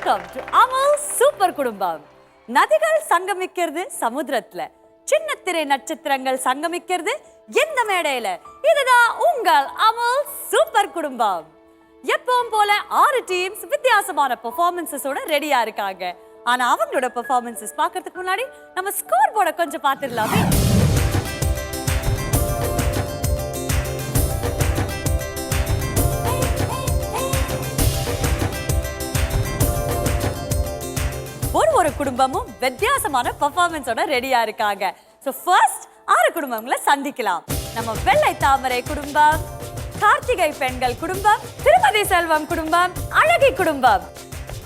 Welcome to Amul super குடும்பம். நதிகள் சங்கமிக்கிறது சமுத்திரத்துல, சின்ன திரை நட்சத்திரங்கள் சங்கமிக்கிறது இந்த மேடையில. இதுதான் உங்கள் அமுல் சூப்பர் குடும்பம். எப்பவும் போல 6 டீம்ஸ் வித்தியாசமான பெர்ஃபார்மன்ஸஸோட ரெடியா இருக்காங்க. ஆனா அவங்களோட பெர்ஃபார்மன்ஸஸ் பார்க்கிறதுக்கு முன்னாடி நம்ம ஸ்கோர் போர்டை கொஞ்சம் பார்த்துடலாமே. ஒரு குடும்பமும் வித்தியாசமான பெர்ஃபார்மன்ஸோட ரெடியா இருக்காங்க. சோ ஃபர்ஸ்ட் 6 குடும்பங்களை சந்திக்கலாம். நம்ம வெள்ளை தாமரை குடும்பம், கார்த்திகை பெண்கள் குடும்பம், திருமதி செல்வம் குடும்பம், அழகி குடும்பம்,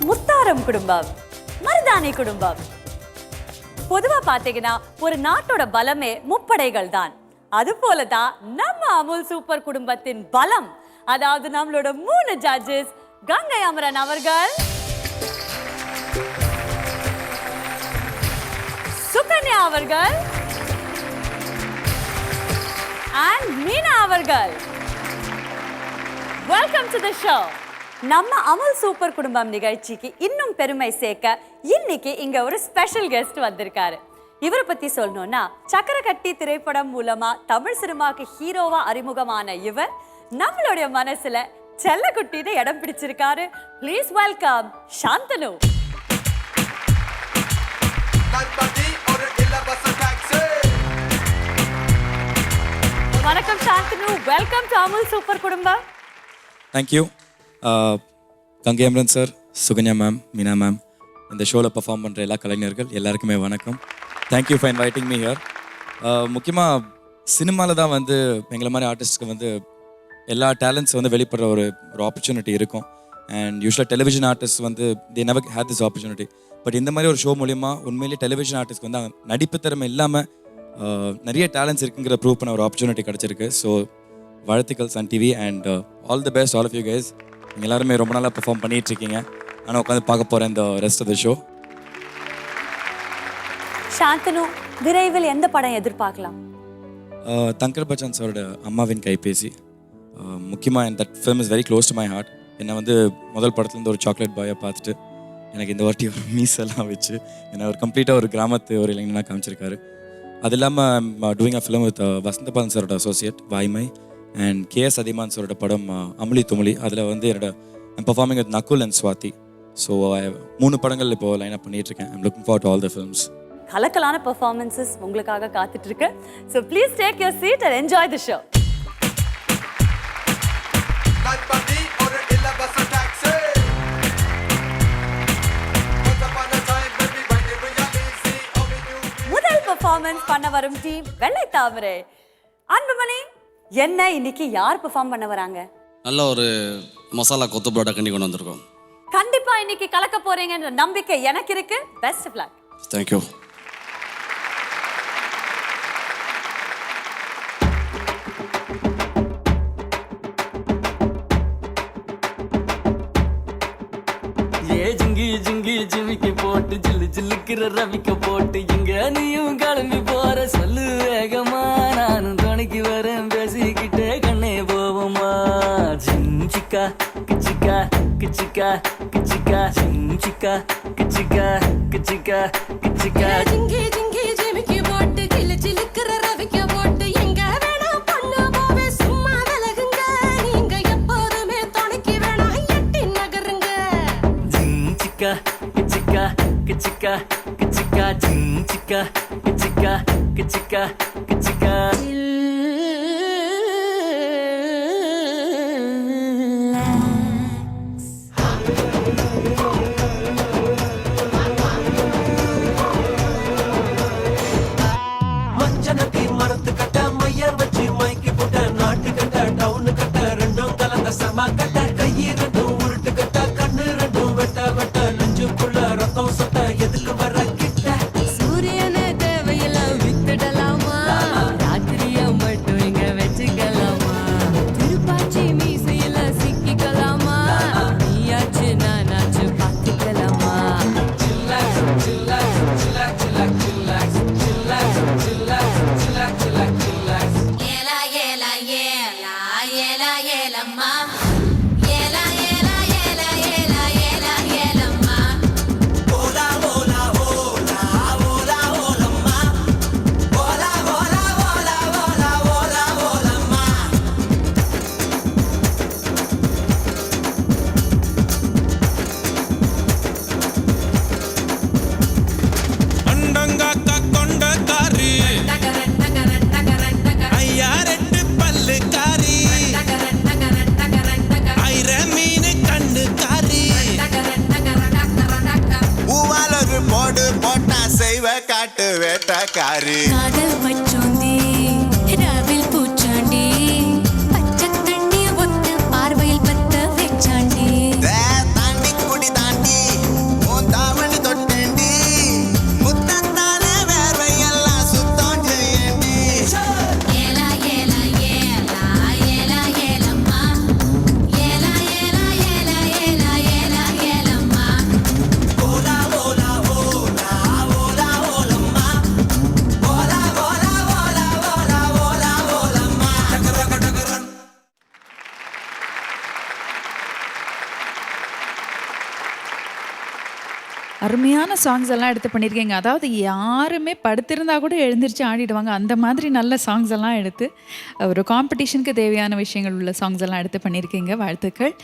முத்தாரம் குடும்பம், மருதாணி குடும்பம். பொதுவா பாத்தீங்கன்னா ஒரு நாட்டோட பலமே முப்படைகள் தான். அது போலதான் நம்ம அமுல் சூப்பர் குடும்பத்தின் பலம். அதாவது நம்மளோட 3 ஜட்ஜஸ் கங்கை அமரன் அவர்கள், சுகன்யா அவர்கள் and மீனா அவர்கள். Welcome to the show. நம்ம அமுல் சூப்பர் குடும்பம் நிகழ்ச்சிக்கு இன்னும் பெருமை சேர்க்க இன்னைக்கு இங்க ஒரு ஸ்பெஷல் கெஸ்ட் வந்திருக்காரு. இவரை பத்தி சொல்லணும்னா சக்கரக்கட்டி திரைப்படம் மூலமா தமிழ் சினிமாக்கு ஹீரோவா அறிமுகமான இவர் நம்மளுடைய மனசுல செல்லக்குட்டின்னு இடம் பிடிச்சிருக்காரு. Please welcome Shantanu. வணக்கம் Shantanu, welcome to Amul super குடும்பம். Thank you. Gangai Amaran sir, Sukanya ma'am, Meena ma'am, இந்த ஷோவில் பர்ஃபார்ம் பண்ணுற எல்லா கலைஞர்கள் எல்லாருக்குமே வணக்கம். Thank you for inviting me here. முக்கியமாக சினிமாவில் தான் வந்து எங்களை மாதிரி ஆர்டிஸ்ட்டுக்கு வந்து எல்லா டேலண்ட்ஸ் வந்து வெளிப்படுற ஒரு ஆப்பர்ச்சுனிட்டி இருக்கும். அண்ட் யூஸ்வலாக டெலிவிஷன் ஆர்டிஸ்ட் வந்து they never had this opportunity. But இந்த மாதிரி ஒரு ஷோ மூலிமா உண்மையிலேயே டெலிவிஷன் ஆர்டிஸ்ட்க்கு வந்து நடிப்பு திறமை இல்லாமல் நிறைய டேலண்ட்ஸ் இருக்குங்கிற ப்ரூவ் பண்ண ஒரு ஆப்பர்ச்சுனிட்டி கிடச்சிருக்கு. ஸோ வாழ்த்துக்கள் Sun TV and all the best all of you guys. நீங்கள் எல்லாருமே ரொம்ப நாளாக பெர்ஃபார்ம் பண்ணிகிட்ருக்கீங்க. ஆனால் உட்காந்து பார்க்க போகிறேன் இந்த rest of the show. Shanthanu, விரைவில் எந்த படம் எதிர்பார்க்கலாம்? தங்கர் பச்சான் சாரோட அம்மாவின் கைபேசி. முக்கியமாக and that film is very close to my heart. என்னை வந்து முதல் படத்துலேருந்து ஒரு சாக்லேட் பாயை பார்த்துட்டு எனக்கு இந்த வாட்டி ஒரு மீஸெல்லாம் வச்சு என்னை ஒரு கம்ப்ளீட்டாக ஒரு கிராமத்து ஒரு இளைஞனாக காமிச்சிருக்காரு. அது இல்லாமல் doing a film with Vasanthabalan சாரோட அசோசியேட் வாய்மை அண்ட் KS அதிமான் சாரோட படம் அமுலி துமுலி. அதில் வந்து என்னோட performing with Nakul and Swathi. So 3 படங்கள் இப்போ லைன் அப் பண்ணிகிட்ருக்கேன். I'm looking forward to all the films. கலக்கலான பெர்ஃபார்மன்ஸஸ் உங்களுக்காக காத்துட்டு இருக்கு. So please take your seat and enjoy the show. Performance பண்ண வரும் டீம் வெள்ளை தாமரை. அன்புமணி, என்ன இன்னைக்கு யார் பெர்ஃபார்ம் பண்ண வராங்க? நல்ல ஒரு மசாலா கொத்து பரோட்டா கண்டி கொண்டு வந்திருக்கோம். கண்டிப்பா இன்னைக்கு கலக்க போறீங்கன்ற நம்பிக்கை எனக்கு இருக்கு. Best of luck. தேங்க்யூ. ஜிங்கி ஜிங்கி ஜிமிக்கி போட்டு ஜில்லு ஜில்லுக்கிற ரவிக்க போட்டு இங்க நீயும் கிளம்பி போற சொல்லு வேகமா, நானும் துணைக்கு வரேன் பேசிக்கிட்டே கண்ணே போவோமா. ஜிஞ்சிக்கா கிச்சிக்கா கிச்சிக்கா கிச்சிக்கா ஜிஞ்சிக்கா கிச்சிக்கா கிச்சிக்கா கிச்சிக்கா ஜிங்கி ஜிங்கி ஜிமிக்கி போட்டு ஜில்லு ஜில்லுக்கிற ரவிக்க போட்டு எங்க வேணா பொண்ணு போவே சும்மா விலகுங்க, நீங்க எப்போதுமே துணைக்கு வேணா எட்டி நகருங்க. கிச்சிக்கா கிச்சிக்கா கிச்சிக்கா கிச்சிக்கா ஜிஞ்சிக்கா கிச்சிக்கா கிச்சிக்கா கிச்சிக்கா. மஞ்சனத்தி மரத்து கட்ட மையர் வச்சு மைக்கி போட்ட நாட்டு கட்ட டவுனு கட்ட ரெண்டும் கலந்த சமா கட்ட கையி ரெண்டும் உருட்டு கட்ட கண்ணு ரெண்டும் வெட்ட வெட்ட நெஞ்சுக்குள்ள ரத்தம் சொட்ட எதுக்கு வர கிட்ட. சூரியனை தேவையெல்லாம் வித்துடலாமா, ராத்திரிய மட்டும் இங்க வச்சுக்கலாமா, Thiruppachi மீசையில சிக்கிக்கலாமா, நீயாச்சு நானாச்சு பார்த்துக்கலாமா. Chillax, chillax, chillax, chillax, chillax, chillax, chillax, chillax, chillax, chillax. ஏலா ஏலா ஏலா ஏலா ஏலம்மா, ஏலா ஏலா ஏலா ஏலா ஏலா ஏலம்மா. காரு காதல் பச்சோந்தி ராவில் பூச்சாண்டி பச்சை தண்ணிய ஒத்த பார்வையில் பத்த வெச்சாண்டி தாண்டி குடி தாண்டி உன் தாவணி தொட்டேண்டி முத்தத்தான வேர்வையெல்லாம் சுத்தம் செய்யண்டி ஏலா ஏலா ஏலா ஏலா ஏலம்மா ஏலா ஏலா ஏலா ஏலா ஏலா ஏலம்மா ஓலா ஓலா ஓலா ஓலா ஓலம்மா ஓலா ஓலா ஓலா ஓலா ஓலா ஓலம்மா அருமையான சாங்ஸ் எல்லாம் எடுத்து பண்ணியிருக்கீங்க. அதாவது யாருமே படுத்திருந்தா கூட எழுந்திரிச்சு ஆடிடுவாங்க. அந்த மாதிரி நல்ல சாங்ஸ் எல்லாம் எடுத்து ஒரு காம்படிஷனுக்கு தேவையான விஷயங்கள் உள்ள சாங்ஸ் எல்லாம் எடுத்து பண்ணியிருக்கீங்க. வாழ்த்துக்கள்.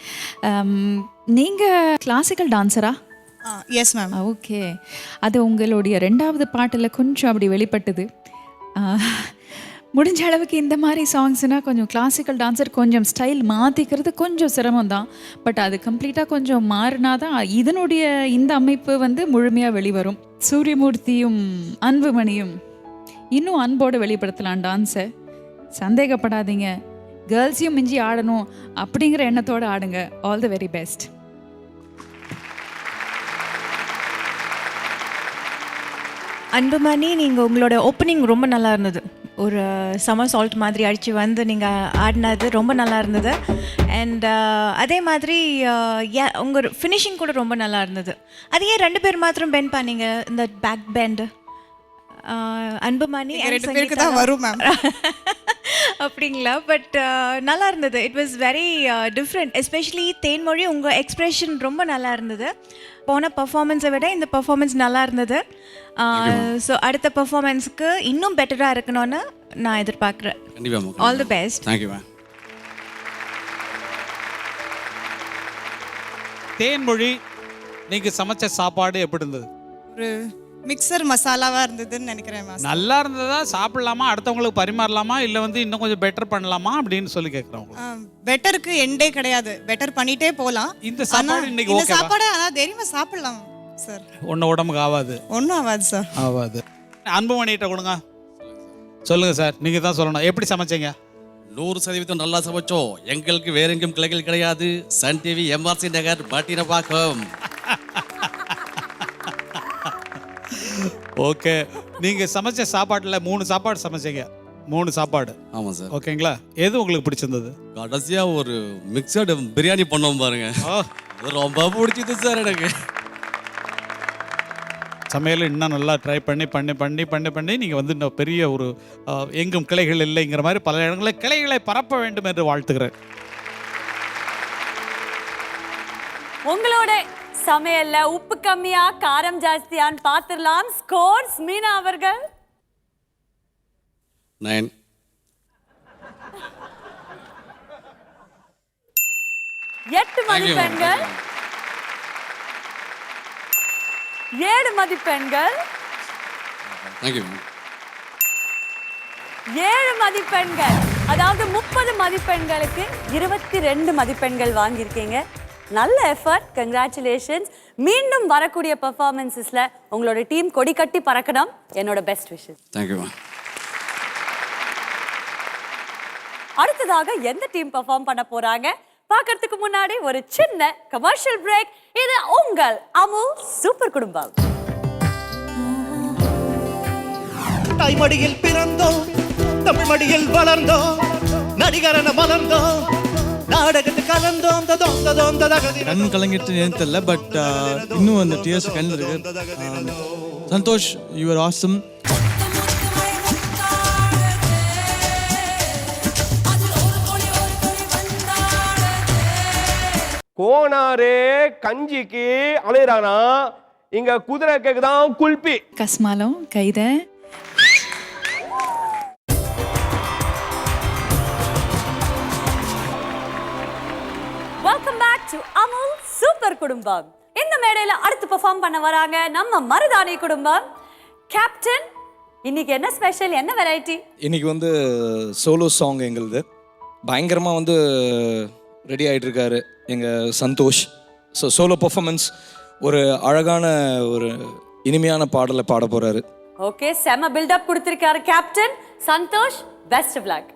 நீங்கள் கிளாசிக்கல் டான்ஸரா? Yes ma'am. ஓகே. அது உங்களுடைய 2வது பாட்டில் கொஞ்சம் அப்படி வெளிப்பட்டது. முடிஞ்ச அளவுக்கு இந்த மாதிரி சாங்ஸ்னால் கொஞ்சம் கிளாசிக்கல் டான்ஸர் கொஞ்சம் ஸ்டைல் மாற்றிக்கிறது கொஞ்சம் சிரமம் தான். பட் அது கம்ப்ளீட்டாக கொஞ்சம் மாறினா தான் இதனுடைய இந்த அமைப்பு வந்து முழுமையாக வெளிவரும். சூரியமூர்த்தியும் அன்புமணியும் இன்னும் அன்போடு வெளிப்படுத்தலாம் டான்ஸை. சந்தேகப்படாதீங்க, கேர்ள்ஸையும் மிஞ்சி ஆடணும் அப்படிங்கிற எண்ணத்தோடு ஆடுங்க. All the very best. Anbumani, நீங்கள் உங்களோட ஓப்பனிங் ரொம்ப நல்லா இருந்தது. ஒரு சம்மர் சால்ட் மாதிரி அடித்து வந்து நீங்கள் ஆடினது ரொம்ப நல்லா இருந்தது. அண்ட் அதே மாதிரி உங்கள் ஃபினிஷிங் கூட ரொம்ப நல்லா இருந்தது. அது ஏன் 2 பேர் மாத்திரம் பெண்ட் பண்ணீங்க இந்த பேக் பெண்டு? அன்புமணி 2 பேருக்கு தான் வரும் மேம். அப்படிங்களா? பட் நல்லா இருந்தது. It was very different. Especially Thenmozhi, உங்கள் எக்ஸ்ப்ரெஷன் ரொம்ப நல்லா இருந்தது. போன பர்ஃபார்மன்ஸை விட இந்த பர்ஃபார்மன்ஸ் நல்லா இருந்தது. ஸோ அடுத்த பர்ஃபார்மன்ஸுக்கு இன்னும் பெட்டராக இருக்கணும்னு நான் எதிர்பார்க்குறேன். கண்டிப்பாக. All the best. Thank you ma'am. Thenmozhi, நீங்கள் சமைச்ச சாப்பாடு எப்படி இருந்தது? ஒரு மிக்சர் மசாலாவாக இருந்ததுன்னு நினைக்கிறேன் மேம். நல்லா இருந்ததா? சாப்பிடலாமா, அடுத்தவங்களுக்கு பரிமாறலாமா, இல்லை வந்து இன்னும் கொஞ்சம் பெட்டர் பண்ணலாமா அப்படின்னு சொல்லி கேட்குறோம். பெட்டருக்கு எண்டே கிடையாது. பெட்டர் பண்ணிட்டே போகலாம். இந்த சாப்பாடு இன்னைக்கு ஓகே சாப்பாடு ஆனால் தைரியமாக சாப்பிடலாம் சார். ஒன்றும் உடம்புக்கு ஆகாது. ஒன்றும் ஆகாது சார். ஆகாது. அன்புமணிகிட்ட கொடுங்க. சொல்லுங்க சார், நீங்கள் தான் சொல்லணும். எப்படி சமைச்சீங்க? 100% நல்லா சமைச்சோம். எங்களுக்கு வேற எங்கும் கிளைகள் கிடையாது. சன் டிவி, எம்ஆர்சி நகர், பட்டினப்பாக்கம். ஓகே. நீங்கள் சமைச்ச சாப்பாட்டில் 3 சாப்பாடு சமைச்சீங்க. 3 சாப்பாடு. ஆமாம் சார். ஓகேங்களா? எது உங்களுக்கு பிடிச்சிருந்தது? கடைசியாக ஒரு மிக்சடு பிரியாணி பண்ணோம் பாருங்க. அது ரொம்ப பிடிச்சது சார் எனக்கு. சமையல் இன்னும் நல்லா ட்ரை பண்ணி பண்ணி பண்ணி பண்ணி பண்ணி நீங்கள் வந்து இன்னும் பெரிய ஒரு எங்கும் கிளைகள் இல்லைங்கிற மாதிரி பல இடங்களில் கிளைகளை பரப்ப வேண்டும் என்று வாழ்த்துக்கிறேன். உங்களோட சமையல்ல உப்பு கம்மியா காரம் ஜாஸ்தியான்னு பார்த்துடலாம். ஸ்கோர்ஸ் மீனா அவர்கள் 9. 8 மதிப்பெண்கள். 7 மதிப்பெண்கள். Thank you ma'am. 7 மதிப்பெண்கள். அதாவது 30 மதிப்பெண்களுக்கு 22 மதிப்பெண்கள் வாங்கியிருக்கீங்க. நல்ல எஃபர்ட். கங்க்ராச்சுலேஷன்ஸ். மீண்டும் வரக்கூடிய பெர்ஃபார்மன்ஸஸ்ல உங்களோட டீம் கொடி கட்டி பறக்கணும். என்னோட பெஸ்ட் விஷஸ். Thank you ma'am. அடுத்ததாக எந்த டீம் பெர்ஃபார்ம் பண்ண போறாங்க பார்க்கறதுக்கு முன்னாடி ஒரு சின்ன கமர்ஷியல் பிரேக். இது உங்கள் அமுல் சூப்பர் குடும்பம். தாய்மடியில் பிறந்தோம், தமிழ் மடியில் வளர்ந்தோம், நடிகரன மலர்ந்தோம், நாடகத்து கலந்தோம். கண் கலங்கிட்டு நேரத்தில் பட் இன்னும் அந்த டியர்ஸ் கண்ணில் இருக்கு. Santhosh, you are awesome. கோனாரே கஞ்சிக்கு அலையிறானா, இங்க குதிரை கேக்குதான் குல்பி. கஸ்மாலம் கைத. Welcome back to Amul super குடும்பம். இந்த மேடையில அடுத்து பெர்ஃபார்ம் பண்ண வராங்க நம்ம மருதாணி குடும்பம். கேப்டன், இன்னைக்கு என்ன ஸ்பெஷல், என்ன வெரைட்டி? இன்னைக்கு வந்து சோலோ சாங் எங்களுது. பயங்கரமாக வந்து ரெடி ஆகிட்டு இருக்காரு எங்கள் சந்தோஷ். சோலோ பர்ஃபார்மன்ஸ் ஒரு அழகான ஒரு இனிமையான பாடலை பாட போகிறாரு. ஓகே, செம பில்டப் கொடுத்திருக்காரு captain Santhosh. Best of luck.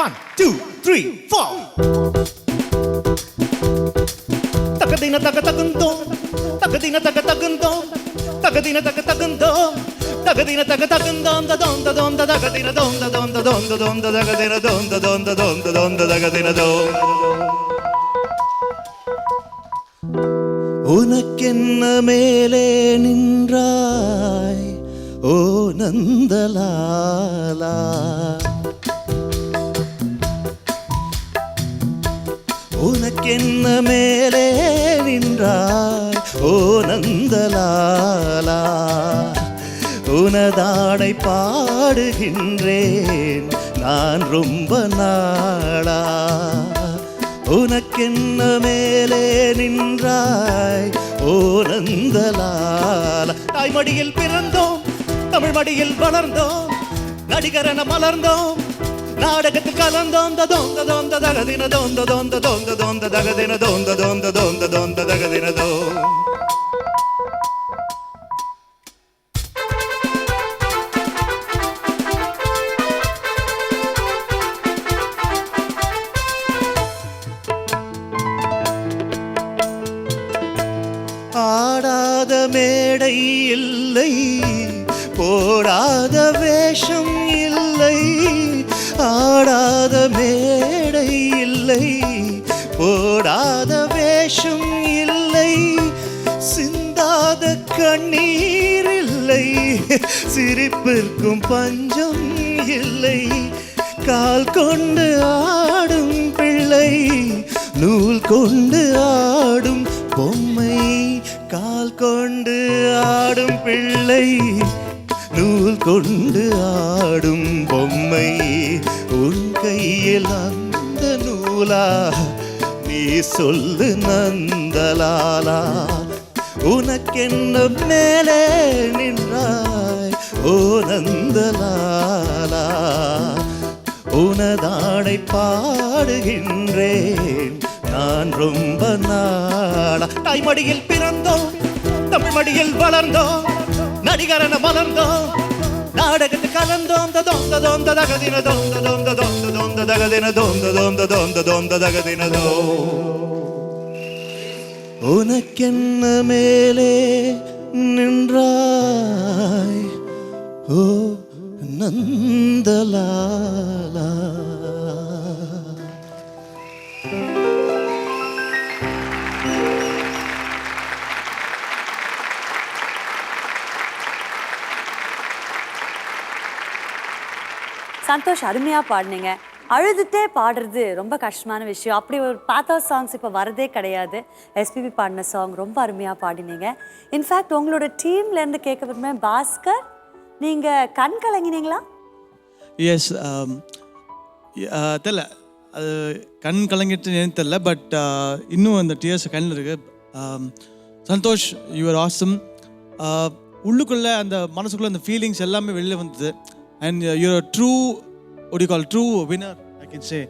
1 2 3 4 Takadina takatagundo Takadina takatagundo Takadina takatagundo Takadina takatagundo Donda donda takadina donda donda donda donda takadina donda donda donda donda takadina donda உனக்கென்ன மேலே நின்றாய் ஓ நந்தலாலா உனக்கென்ன மேலே நின்றாய் ஓ நந்தலாலா உனதாடை பாடுகின்றேன் நான் ரொம்ப நாளா உனக்கென்ன மேலே நின்றாய் ஓ நந்தலாலா தாய்மடியில் பிறந்தோம் தமிழ் மடியில் வளர்ந்தோம் நடிகரென மலர்ந்தோம் நாடகத்தில் கலந்தோம் தோந்த தோந்த தகதின தோந்த தோந்த தோந்த தோந்த தகதின தோந்த தோந்த தோந்த தோந்த தகதின தோ ஆடாத மேடை இல்லை போடாத வேஷம் இல்லை ஆடாத மேடை இல்லை போடாத வேஷம் இல்லை சிந்தாத கண்ணீர் இல்லை சிரிப்பிற்கும் பஞ்சம் இல்லை கால் கொண்டு ஆடும் பிள்ளை நூல் கொண்டு ஆடும் பொம்மை கால் கொண்டு ஆடும் பிள்ளை நூல் கொண்டு ஆடும் பொம்மை உன் கையில் அந்த நூலா நீ சொல்லு நந்தலாலா உனக்கென்ன மேலே நின்றாய் ஓ நந்தலாலா உனதாடை பாடுகின்றேன் நான் ரொம்ப நாளா தாய்மடியில் பிறந்தோம் தமிழ் மடியில் வளர்ந்தோம் நடிகரென மலர்ந்தோம் நாடகத்தில் கலந்தோம் தோந்த தோந்த தகதின தோந்த தோந்த தோந்த தோந்த தகதின தோந்த தோந்த தோந்த தோந்த தகதின தோ உனக்கென்ன மேலே நின்றாய் ஓ நந்தலாலா சந்தோஷ், அருமையா பாடினீங்க. அழுதுட்டே பாடுறது ரொம்ப கஷ்டமான விஷயம். அப்படி ஒரு பாத்தோஸ் சாங்ஸ் இப்போ வரதே கிடையாது. எஸ்பிபி பாடின சாங் ரொம்ப அருமையா பாடினீங்க. இன்ஃபேக்ட் உங்களோட டீம்ல இருந்து கேட்க விரும்புகிறேன், பாஸ்கர், நீங்க கண் கலங்கினீங்களா? எஸ், தெரில, அது கண் கலங்கிட்டு ஏன்னு தெரில, பட் இன்னும் அந்த டியர்ஸ் கண்ணில் இருக்கு. Santhosh, you're awesome. உள்ளுக்குள்ளே அந்த மனசுக்குள்ளே அந்த ஃபீலிங்ஸ் எல்லாமே வெளியில் வந்தது. And you're true, what do you call, true winner, I can say.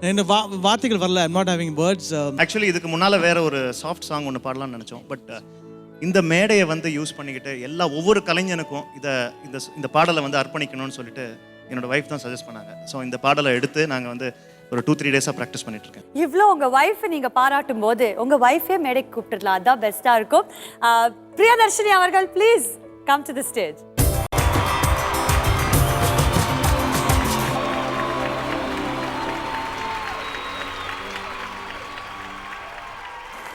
என்ன வார்த்தைகள் வரல, I'm not having words. Actually இதுக்கு முன்னால் வேற ஒரு சாஃப்ட் சாங் ஒன்று பாடலாம்னு நினச்சோம். பட் இந்த மேடையை வந்து யூஸ் பண்ணிக்கிட்டு ஒவ்வொரு கலைஞனுக்கும் இந்த பாடலை வந்து அர்ப்பணிக்கணும்னு சொல்லிட்டு என்னோட வைஃப் தான் சஜஸ்ட் பண்ணாங்க. ஸோ இந்த பாடலை எடுத்து நாங்கள் வந்து ஒரு 2-3 டேஸாக ப்ராக்டிஸ் பண்ணிட்டு இருக்கேன். இவ்வளோ உங்கள் ஒய்ஃபை நீங்கள் பாராட்டும் போது உங்கள் ஒய்ஃபே மேடைக்கு கூப்பிட்டுடலாம், அதுதான் பெஸ்ட்டாக இருக்கும். பிரியதர்ஷினி அவர்கள், please come to the stage.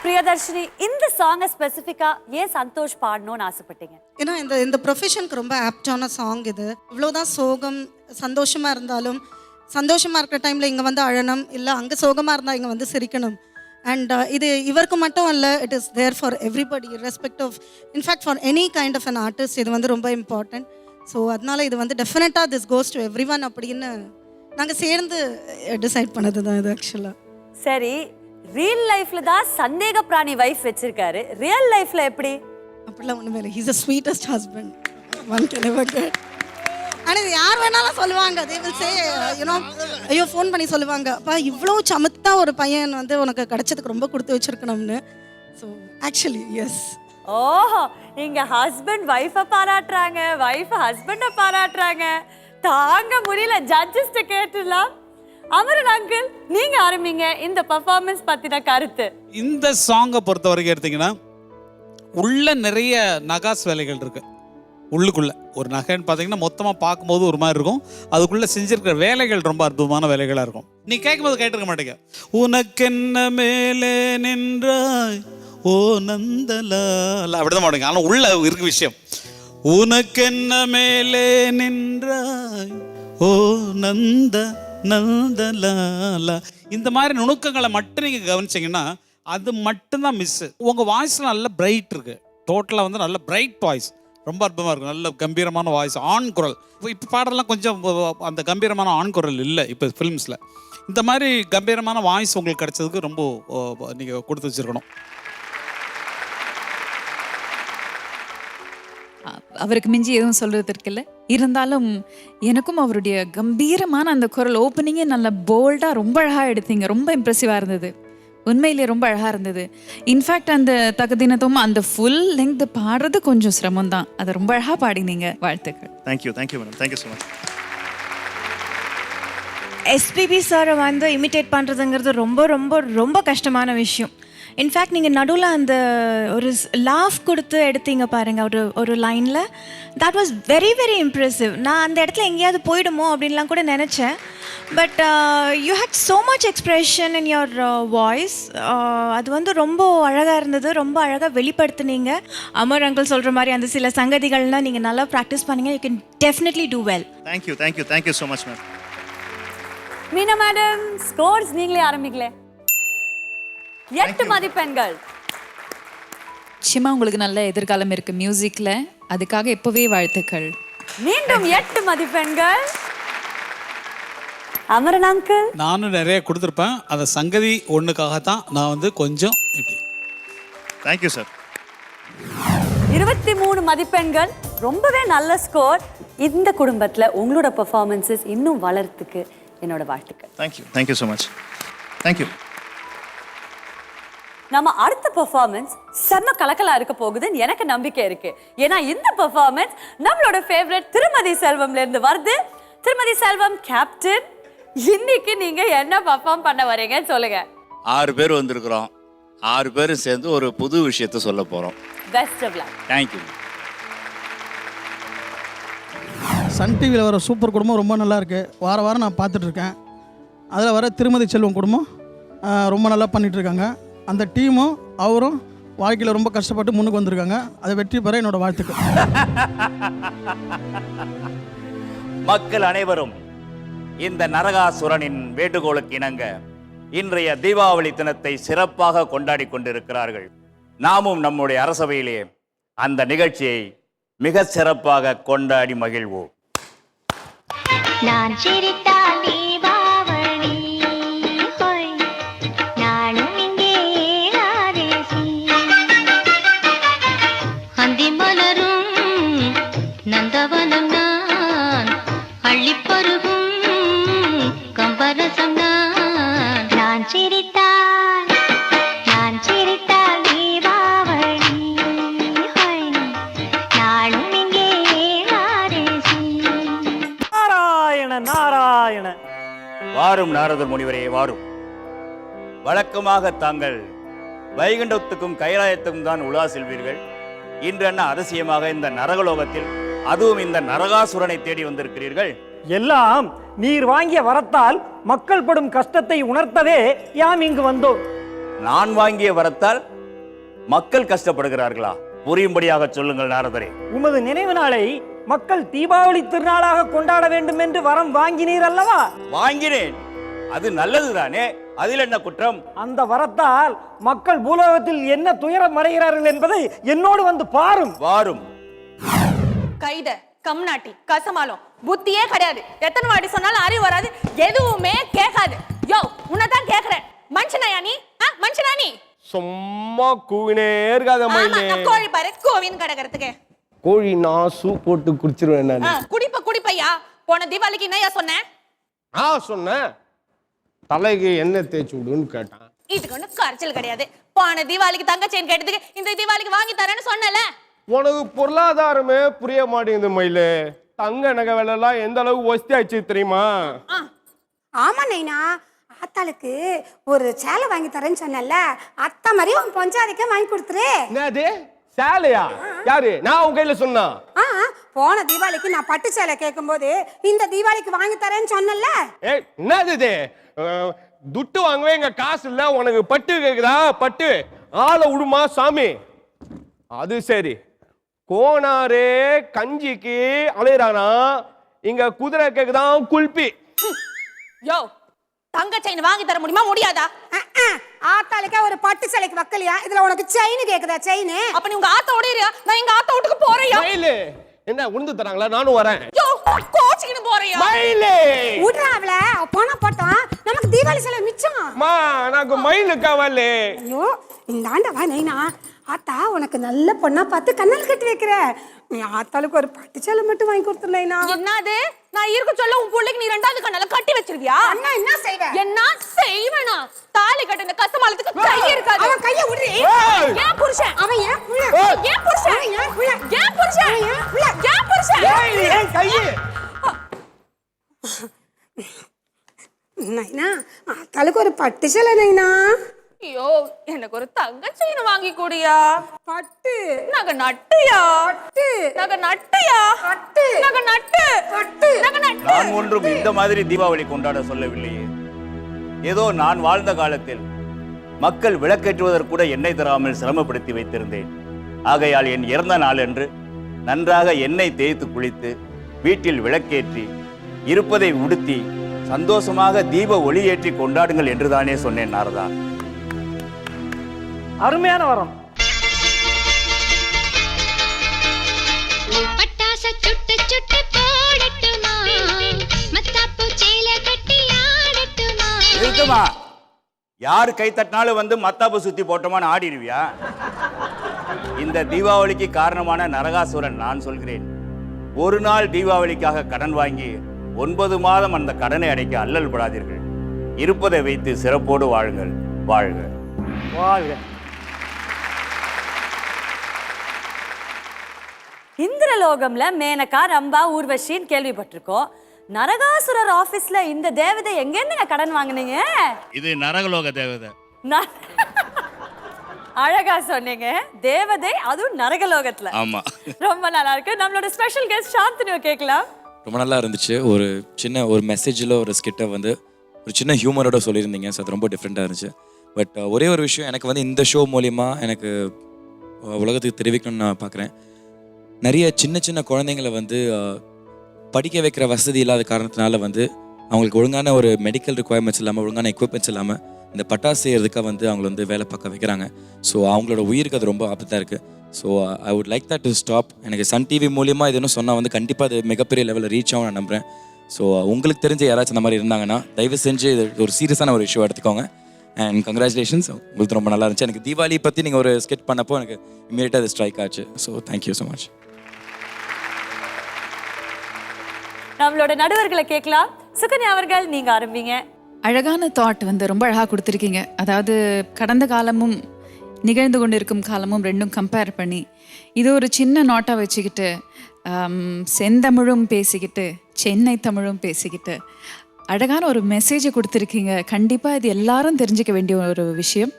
Priyadarshini, இந்த சாங்கை ஸ்பெசிஃபிக்காக ஏன் சந்தோஷ் பாடணும்னு ஆசைப்பட்டீங்க? ஏன்னா இந்த ப்ரொஃபஷனுக்கு ரொம்ப ஆப்டான சாங் இது. இவ்வளோதான் சோகம் சந்தோஷமாக இருந்தாலும், சந்தோஷமாக இருக்கிற டைமில் இங்கே வந்து அழணும், இல்லை அங்கே சோகமாக இருந்தால் இங்கே வந்து சிரிக்கணும். அண்ட் இது இவருக்கு மட்டும் இல்லை, it is there for everybody respect of, in fact for any kind of an artist இது வந்து ரொம்ப இம்பார்ட்டன்ட். ஸோ அதனால இது வந்து டெஃபினட்டாக this goes to everyone அப்படின்னு நாங்கள் சேர்ந்து டிசைட் பண்ணது தான் இது ஆக்சுவலாக. சரி, ரியல் லைஃப்ல தான் சந்தேக பிராணி வைஃப் வச்சிருக்காரு, ரியல் லைஃப்ல எப்படி? அப்படிலாம் ஒன்றுமே இல்லை. He's a sweetest husband, one can ever get. ஆனால் இது யார் வேணாலும் சொல்லுவாங்க, தே வில் சே, யூனோ, ஐயோ ஃபோன் பண்ணி சொல்லுவாங்க, அப்பா இவ்வளோ சமத்தா ஒரு பையன் வந்து உனக்கு கிடைச்சதுக்கு ரொம்ப கொடுத்து வச்சிருக்கணும்னு. So actually S. ஓஹோ, இங்க ஹஸ்பண்ட் வைஃபை பாராட்டுறாங்க, வைஃப் ஹஸ்பண்டை பாராட்டுறாங்க. தாங்க முடியல. ஜட்ஜஸ்ட கேட்டுலாம். அமரன் அங்கிள், நீங்க ஆரம்பிங்க இந்த பெர்ஃபார்மன்ஸ் பத்தின கருத்து. இந்த சாங்கை பொறுத்த வரைக்கும் எடுத்தீங்கன்னா உள்ள நிறைய நகாஸ் வேலைகள் இருக்கு. உள்ளுக்குள்ள ஒரு நகைன்னு பார்த்தீங்கன்னா மொத்தமாக பார்க்கும்போது ஒரு மாதிரி இருக்கும். அதுக்குள்ள செஞ்சிருக்கிற வேலைகள் ரொம்ப அற்புதமான வேலைகளாக இருக்கும். நீ கேட்கும்போது கேட்டிருக்க மாட்டேங்க. உனக்கென்ன மேலே நின்றாய் ஓ நந்தலால் அப்படிதான் மாட்டேங்க. ஆனால் உள்ள இருக்கு விஷயம். உனக்கென்ன மேலே நின்றாய் ஓ நந்தலாலா. இந்த மாதிரி நுணுக்கங்களை மட்டும் நீங்கள் கவனிச்சிங்கன்னா அது மட்டும்தான் மிஸ்ஸு. உங்கள் வாய்ஸில் நல்ல பிரைட் இருக்கு. டோட்டலாக வந்து நல்ல பிரைட் வாய்ஸ், ரொம்ப அற்புதமாக இருக்கும். நல்ல கம்பீரமான வாய்ஸ், ஆண் குரல். இப்போ பாடலாம் கொஞ்சம் அந்த கம்பீரமான ஆண் குரல் இல்லை இப்போ ஃபிலிம்ஸில். இந்த மாதிரி கம்பீரமான வாய்ஸ் உங்களுக்கு கிடைச்சதுக்கு ரொம்ப நீங்கள் கொடுத்து வச்சுருக்கணும். அவருக்கு மிஞ்சி எதுவும் சொல்கிறதுக்கு இல்லை. இருந்தாலும் எனக்கும் அவருடைய கம்பீரமான அந்த குரல் ஓப்பனிங்கே நல்ல போல்டாக ரொம்ப அழகாக எடுத்தீங்க. ரொம்ப இம்ப்ரெசிவாக இருந்தது. உண்மையிலேயே ரொம்ப அழகாக இருந்தது. இன்ஃபேக்ட் அந்த தகுதினத்தும் அந்த ஃபுல் லெங்க் பாடுறது கொஞ்சம் சிரமம் தான். அதை ரொம்ப அழகாக பாடினீங்க. வாழ்த்துக்கள். Thank you madam. Thank you so much. SPB சாரை வந்து இமிட்டேட் பண்ணுறதுங்கிறது ரொம்ப ரொம்ப ரொம்ப கஷ்டமான விஷயம். இன்ஃபேக்ட் நீங்கள் நடுவில் அந்த ஒரு லாஃப் கொடுத்து எடுத்தீங்க பாருங்கள் ஒரு லைனில். That was very very impressive. நான் அந்த இடத்துல எங்கேயாவது போயிடுமோ அப்படின்லாம் கூட நினச்சேன். But you had so much expression in your voice. அது வந்து ரொம்ப அழகாக இருந்தது. ரொம்ப அழகாக வெளிப்படுத்துனீங்க. அமர் அங்கிள் சொல்கிற மாதிரி அந்த சில சங்கதிகள்லாம் நீங்கள் நல்லா ப்ராக்டிஸ் பண்ணீங்க. You can definitely do well. Thank you so much ma'am. Meena madam, scores நீங்களே ஆரம்பிக்கல. 8 மதிப்பெண்கள். நிச்சயமா உங்களுக்கு நல்ல எதிர்காலம் இருக்கு மியூசிக்ல. அதுக்காக இப்பவே வாழ்த்துக்கள். மீண்டும் 8 மதிப்பெண்கள். அமரன் அங்கிள், நானும் நிறைய கொடுத்துருப்பேன். அந்த சங்கதி ஒன்றுக்காக தான் நான் வந்து கொஞ்சம் இப்படி. Thank you sir. 23 மதிப்பெண்கள். ரொம்பவே நல்ல ஸ்கோர். இந்த குடும்பத்தில் உங்களோட பெர்ஃபார்மன்ஸஸ் இன்னும் வளர்த்துக்கு என்னோட வாழ்த்துக்கள். Thank you so much. தேங்க்யூ. நம்ம அடுத்த பெர்ஃபார்மன்ஸ் செம்ம கலக்கலா இருக்க போகுதுன்னு எனக்கு நம்பிக்கை இருக்கு. ஏன்னா இந்த பெர்ஃபார்மன்ஸ் நம்மளோட ஃபேவரட் திருமதி செல்வம்ல இருந்து வருது. திருமதி செல்வம் கேப்டன், இன்னைக்கு நீங்க என்ன பெர்ஃபார்ம் பண்ண வரீங்கன்னு சொல்லுங்க. 6 பேர் வந்திருக்கிறோம். 6 பேரும் சேர்ந்து ஒரு புது விஷயத்தை சொல்ல போறோம். Best of luck. Thank you. Sun டிவியில் வர சூப்பர் குடும்பம் ரொம்ப நல்லா இருக்கு. வாரம் நான் பார்த்துட்டு இருக்கேன். அதில் வர திருமதி செல்வம் குடும்பம் ரொம்ப நல்லா பண்ணிட்டு இருக்காங்க. அந்த டீமும் அவரும் வாழ்க்கையில் ரொம்ப கஷ்டப்பட்டு முன்னுக்கு வந்திருக்காங்க. அதை வெற்றி பெற என்னோட வாழ்த்துக்கள். மக்கள் அனைவரும் இந்த நரகாசுரனின் வேண்டுகோளுக்கு இணங்க இன்றைய தீபாவளி தினத்தை சிறப்பாக கொண்டாடி கொண்டிருக்கிறார்கள். நாமும் நம்முடைய அரசவையிலே அந்த நிகழ்ச்சியை மிக சிறப்பாக கொண்டாடி மகிழ்வோம். நான் சிரித்தால் தீபாவளி ஹோய், நானும் இங்கே ஆரேசி. அந்தி மலரும் நந்தவனம் நான், அள்ளிப்பருகும் கம்பரசம் நான். நான் சிரித்தால் தீபாவளி ஹோய், நானும் இங்கே ஆரேசி. நாராயண வாரும் நாரதர் முனிவரே வாரும். வழக்கமாக தாங்கள் வைகுண்டத்துக்கும் கைலாயத்துக்கும் தான் உலா செல்வீர்கள். இன்று என்ன அதிசயமாக இந்த நரகலோகத்தில், அதுவும் இந்த நரகாசுரனை தேடி வந்திருக்கிறீர்கள்? எல்லாம் நீர் வாங்கிய வரத்தால் மக்கள் படும் கஷ்டத்தை உணர்த்தவே யாம் இங்கு வந்தோம். நான் வாங்கிய வரத்தால் மக்கள் கஷ்டப்படுகிறார்களா? புரியும்படியாக சொல்லுங்கள் நாரதரே. உமது நினைவு நாளை மக்கள் தீபாவளி திருநாளாக கொண்டாட வேண்டும் என்று வரம் வாங்கினீர் அல்லவா? வாங்கினேன். அது நல்லதுதானே, அதில் என்ன குற்றம்? அந்த வரத்தால் மக்கள் பூலோகத்தில் என்ன துயரம் அடைகிறார்கள் என்பதை என்னோடு வந்து பாரும். வாரும். கைத கம்நாட்டி கசமாலும் புத்தியே கிடையாது. எத்தனை வாட்டி சொன்னாலும் அறிவு வராது, எதுவுமே கேட்காது. யோ, உன்னதான் கேக்குறேன். மனுஷனாயா நீ? மனுஷனா நீ? சும்மா கூவினே இருக்காத மயிலே. கோழி பாரு கோவின் கிடக்கிறதுக்கு. கோழி நான் சூப் போட்டு குடிச்சிருவேன் நான். குடிப்பையா. போன தீபாவளிக்கு என்னையா சொன்னேன்? சொன்னேன் தலைக்கு எண்ணெய் தேய்ச்சி விடுன்னு கேட்டான். இதுக்கு ஒன்றும் கரைச்சல் கிடையாது. போன தீபாவளிக்கு தங்க செயின் கேட்டதுக்கு இந்த தீபாவளிக்கு வாங்கி தரேன்னு சொன்னல. உனக்கு பொருளாதாரமே புரிய மாட்டேங்குது மயிலு. தங்க நகை விலைலாம் எந்த அளவுக்கு ஒஸ்தி ஆச்சு தெரியுமா? ஆமா நைனா, ஆத்தாளுக்கு ஒரு சேலை வாங்கி தரேன்னு சொன்னல, அத்தா மாதிரி உன் பொஞ்சாதிக்க வாங்கி கொடுத்துரு. என்னது சேலையா? யாரு? நான் உன் கையில சொன்னா? போன தீபாவளிக்கு நான் பட்டு சேலை கேட்கும்போது இந்த தீபாவளிக்கு வாங்கி தரேன்னு சொன்னல. என்னது இது? துட்டு வாங்கவே எங்க காசு இல்ல, உனக்கு பட்டு கேக்குதா? பட்டு ஆளை விடுமா சாமி. அது சரி, கோனாரே கஞ்சிக்கு அலையிறானா, இங்க குதிரை கேக்குதான் குல்பி. யோ, தங்க செயின் வாங்கி தர முடியுமா முடியாதா? ஆத்தாளுக்கே ஒரு பட்டு சேலைக்கு வக்கலையா, இதுல உனக்கு செயின் கேக்குதா? செயின் அப்ப நீ உங்க ஆத்தோட இரு, நான் எங்க ஆத்தா வீட்டுக்கு போறேன். மயிலு என்ன உண்டு தராங்களா? நானும் வரேன். யோ, கோச்சிக்கிட்டு போறியா? மயிலு விடுறா அவள, போனா போட்டோம், நமக்கு தீபாவளி சேலை மிச்சம். மா எனக்கு மயிலு காவலே. ஐயோ, இந்த ஆண்டவா நைனா, ஆத்தா உனக்கு நல்ல பொண்ணா பார்த்து கண்ணல் கட்டி வைக்கிற. நீ ஆத்தாளுக்கு ஒரு பட்டு சேலை மட்டும் வாங்கி கொடுத்துருந்தா. என்னது? நான் இருக்க சொல்ல உன் பிள்ளைக்கு நீ ரெண்டாவது கண்ணால கட்டி வச்சிருவியா? அண்ணா என்ன செய்வ? என்ன செய்வேனா? தாலி கட்டின கசமாலத்துக்கு கை இருக்காது. அவன் கைய விடுறி. ஏன் புருஷன்? அவன் ஏன் புள்ள? ஏன் புருஷன்? ஏன் புள்ள? ஏன் புருஷன்? ஏன் புருஷன்? ஏன் கைய? நைனா, ஆத்தாளுக்கு ஒரு பட்டு சேலை நைனா. ஐயோ, எனக்கு ஒரு தங்க செயின் வாங்கி கூடியா. பட்டு நகை நட்டுயா. பட்டு நகை நட்டுயா. பட்டு நகை நட்டு. பட்டு நகை நட்டு. நான் ஒன்றும் இந்த மாதிரி தீபாவளி கொண்டாட சொல்லவில்லையே. ஏதோ நான் வாழ்ந்த காலத்தில் மக்கள் விளக்கேற்றுவதற்கு கூட எண்ணெய் தராமல் சிரமப்படுத்தி வைத்திருந்தேன். ஆகையால் என் இறந்த நாள் என்று நன்றாக எண்ணெய் தேய்த்து குளித்து வீட்டில் விளக்கேற்றி இருப்பதை உடுத்தி சந்தோஷமாக தீப ஒளி ஏற்றி கொண்டாடுங்கள் என்றுதானே சொன்னேன் நாரதா. அருமையான வரம். பட்டாச சுட்டு சுட்டு போடட்டுமா, மத்தாப்பு சேலை கட்டி ஆடட்டுமா. இருக்குமா? யார் கை தட்டினாலும் வந்து மத்தாப்பு சுத்தி போட்டோமான்னு ஆடிடுவியா? இந்த தீபாவளிக்கு காரணமான நரகாசுரன் நான் சொல்கிறேன். ஒரு நாள் தீபாவளிக்காக கடன் வாங்கி 9 மாதம் அந்த கடனை அடைக்க அல்லல் படாதீர்கள். இருப்பதை வைத்து சிறப்போடு வாழுங்கள். வாழ்க வாழ்க. இந்திரலோகம்ல மேனகா, ரம்பா, ஊர்வஷின்னு கேள்விப்பட்டிருக்கோம். நரகாசுரர் ஆபீஸ்ல இந்த தேவதை எங்கேருந்துங்க கடன் வாங்குனீங்க? இது நரகலோக தேவதை. அழகா சொன்னீங்க. தேவதை, அதுவும் நரகலோகத்துல. ஆமா, ரொம்ப நல்லா இருக்கு. நம்மளோட ஸ்பெஷல் கெஸ்ட் சாந்தினியை கேட்கலாம். ரொம்ப நல்லா இருந்துச்சு. ஒரு சின்ன ஒரு மெசேஜில் ஒரு ஸ்கிட்டை வந்து ஒரு சின்ன ஹியூமரோட சொல்லியிருந்தீங்க. ஸோ அது ரொம்ப டிஃப்ரெண்ட்டாக இருந்துச்சு. பட் ஒரே ஒரு விஷயம் எனக்கு வந்து இந்த ஷோ மூலிமா எனக்கு உலகத்துக்கு தெரிவிக்கணும்னு நான் பார்க்குறேன். நிறைய சின்ன சின்ன குழந்தைங்களை வந்து படிக்க வைக்கிற வசதி இல்லாத காரணத்தினால வந்து அவங்களுக்கு ஒழுங்கான ஒரு மெடிக்கல் ரிக்குவயர்மெண்ட்ஸ் இல்லாமல், ஒழுங்கான எக்யூப்மெண்ட்ஸ் இல்லாமல் இந்த பட்டாசு செய்கிறதுக்காக வந்து அவங்கள வந்து வேலை பார்க்க வைக்கிறாங்க. ஸோ அவங்களோட உயிருக்கு அது ரொம்ப ஆபத்தாக இருக்குது. So I would like that to stop. எனக்கு சன் டிவி மூலிமா இது இன்னும் சொன்னால் வந்து கண்டிப்பாக அது மிகப்பெரிய லெவலில் ரீச் ஆகும் நான் நம்புகிறேன். ஸோ உங்களுக்கு தெரிஞ்ச யாராச்சும் அந்த மாதிரி இருந்தாங்கன்னா தயவு செஞ்சு இது ஒரு சீரியஸான ஒரு இஷ்யூ எடுத்துக்கோங்க. அண்ட் கங்க்ராச்சுலேஷன்ஸ், உங்களுக்கு ரொம்ப நல்லா இருந்துச்சு. எனக்கு தீபாவளி பற்றி நீங்கள் ஒரு ஸ்கெட் பண்ணப்போ எனக்கு இமீடியட்டாக அது ஸ்ட்ரைக் ஆச்சு. So thank you so much. நம்மளோட நடுவர்களை கேட்கலாம். சுகன்யா அவர்கள், நீங்க ஆரம்பிங்க. அழகான தாட் வந்து ரொம்ப அழகாக கொடுத்துருக்கீங்க. அதாவது கடந்த காலமும் நிகழ்ந்து கொண்டு இருக்கும் காலமும் ரெண்டும் கம்பேர் பண்ணி இது ஒரு சின்ன நோட்டாக வச்சுக்கிட்டு செந்தமிழும் பேசிக்கிட்டு சென்னை தமிழும் பேசிக்கிட்டு அழகான ஒரு மெசேஜை கொடுத்துருக்கீங்க. கண்டிப்பாக இது எல்லாரும் தெரிஞ்சுக்க வேண்டிய ஒரு விஷயம்.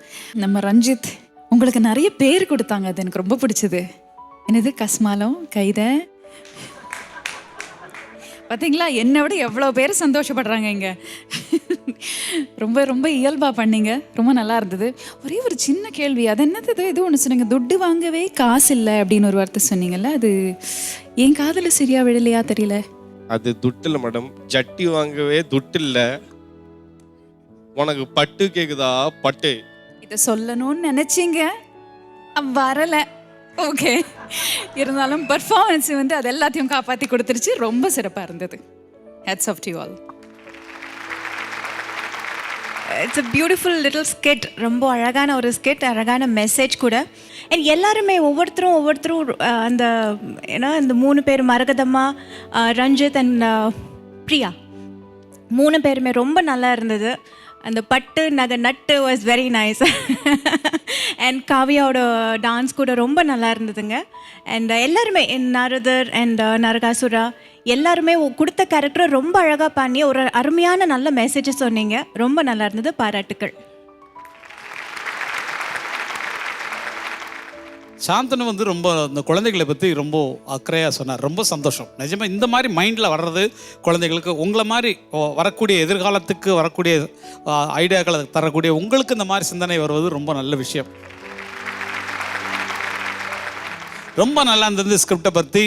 நம்ம ரஞ்சித் உங்களுக்கு நிறைய பேர் கொடுத்தாங்க, அது எனக்கு ரொம்ப பிடிச்சது. என்னது கஸ்மாலம், கைதை, பார்த்தீங்களா? என்னை விட எவ்வளோ பேர் சந்தோஷப்படுறாங்க இங்கே. ரொம்ப ரொம்ப இயல்பாக பண்ணீங்க, ரொம்ப நல்லா இருந்தது. ஒரே ஒரு சின்ன கேள்வி, அது என்னது இது ஒன்று சொன்னீங்க, துட்டு வாங்கவே காசு இல்லை அப்படின்னு ஒரு வார்த்தை சொன்னீங்கல்ல, அது என் காதில் சரியா விடலையா தெரியல. அது துட்டு இல்லை மேடம், ஜட்டி வாங்கவே துட்டு இல்லை. உனக்கு பட்டு கேக்குதா? பட்டு இதை சொல்லணும்னு நினச்சிங்க, வரலை. ஓகே, இருந்தாலும் பர்ஃபார்மன்ஸ் வந்து அது எல்லாத்தையும் காப்பாற்றி கொடுத்துருச்சு. ரொம்ப சிறப்பாக இருந்தது. Hats off to all. It's a beautiful little skit. ரொம்ப அழகான ஒரு ஸ்கெட், அழகான மெசேஜ் கூட. அண்ட் எல்லாருமே ஒவ்வொருத்தரும் அந்த ஏன்னா இந்த 3 பேர் மரகதம்மா, ரஞ்சித் அண்ட் பிரியா 3 பேருமே ரொம்ப நல்லா இருந்தது. அந்த பட்டு நகை நட்டு வாஸ் வெரி நைஸ். அண்ட் காவியாவோட டான்ஸ் கூட ரொம்ப நல்லா இருந்ததுங்க. அண்ட் எல்லாருமே நாரதர் அண்ட் நரகாசுரா எல்லாருமே கொடுத்த கேரக்டரை ரொம்ப அழகாக பண்ணி ஒரு அருமையான நல்ல மெசேஜ் சொன்னீங்க. ரொம்ப நல்லா இருந்தது, பாராட்டுக்கள். சாந்தனு வந்து ரொம்ப இந்த குழந்தைகளை பற்றி ரொம்ப அக்கறையாக சொன்னார். ரொம்ப சந்தோஷம். நிஜமாக இந்த மாதிரி மைண்டில் வர்றது குழந்தைகளுக்கு, உங்களை மாதிரி வரக்கூடிய எதிர்காலத்துக்கு வரக்கூடிய ஐடியாக்களை தரக்கூடிய உங்களுக்கு இந்த மாதிரி சிந்தனை வருவது ரொம்ப நல்ல விஷயம். ரொம்ப நல்லா இருந்தது. ஸ்கிரிப்டை பற்றி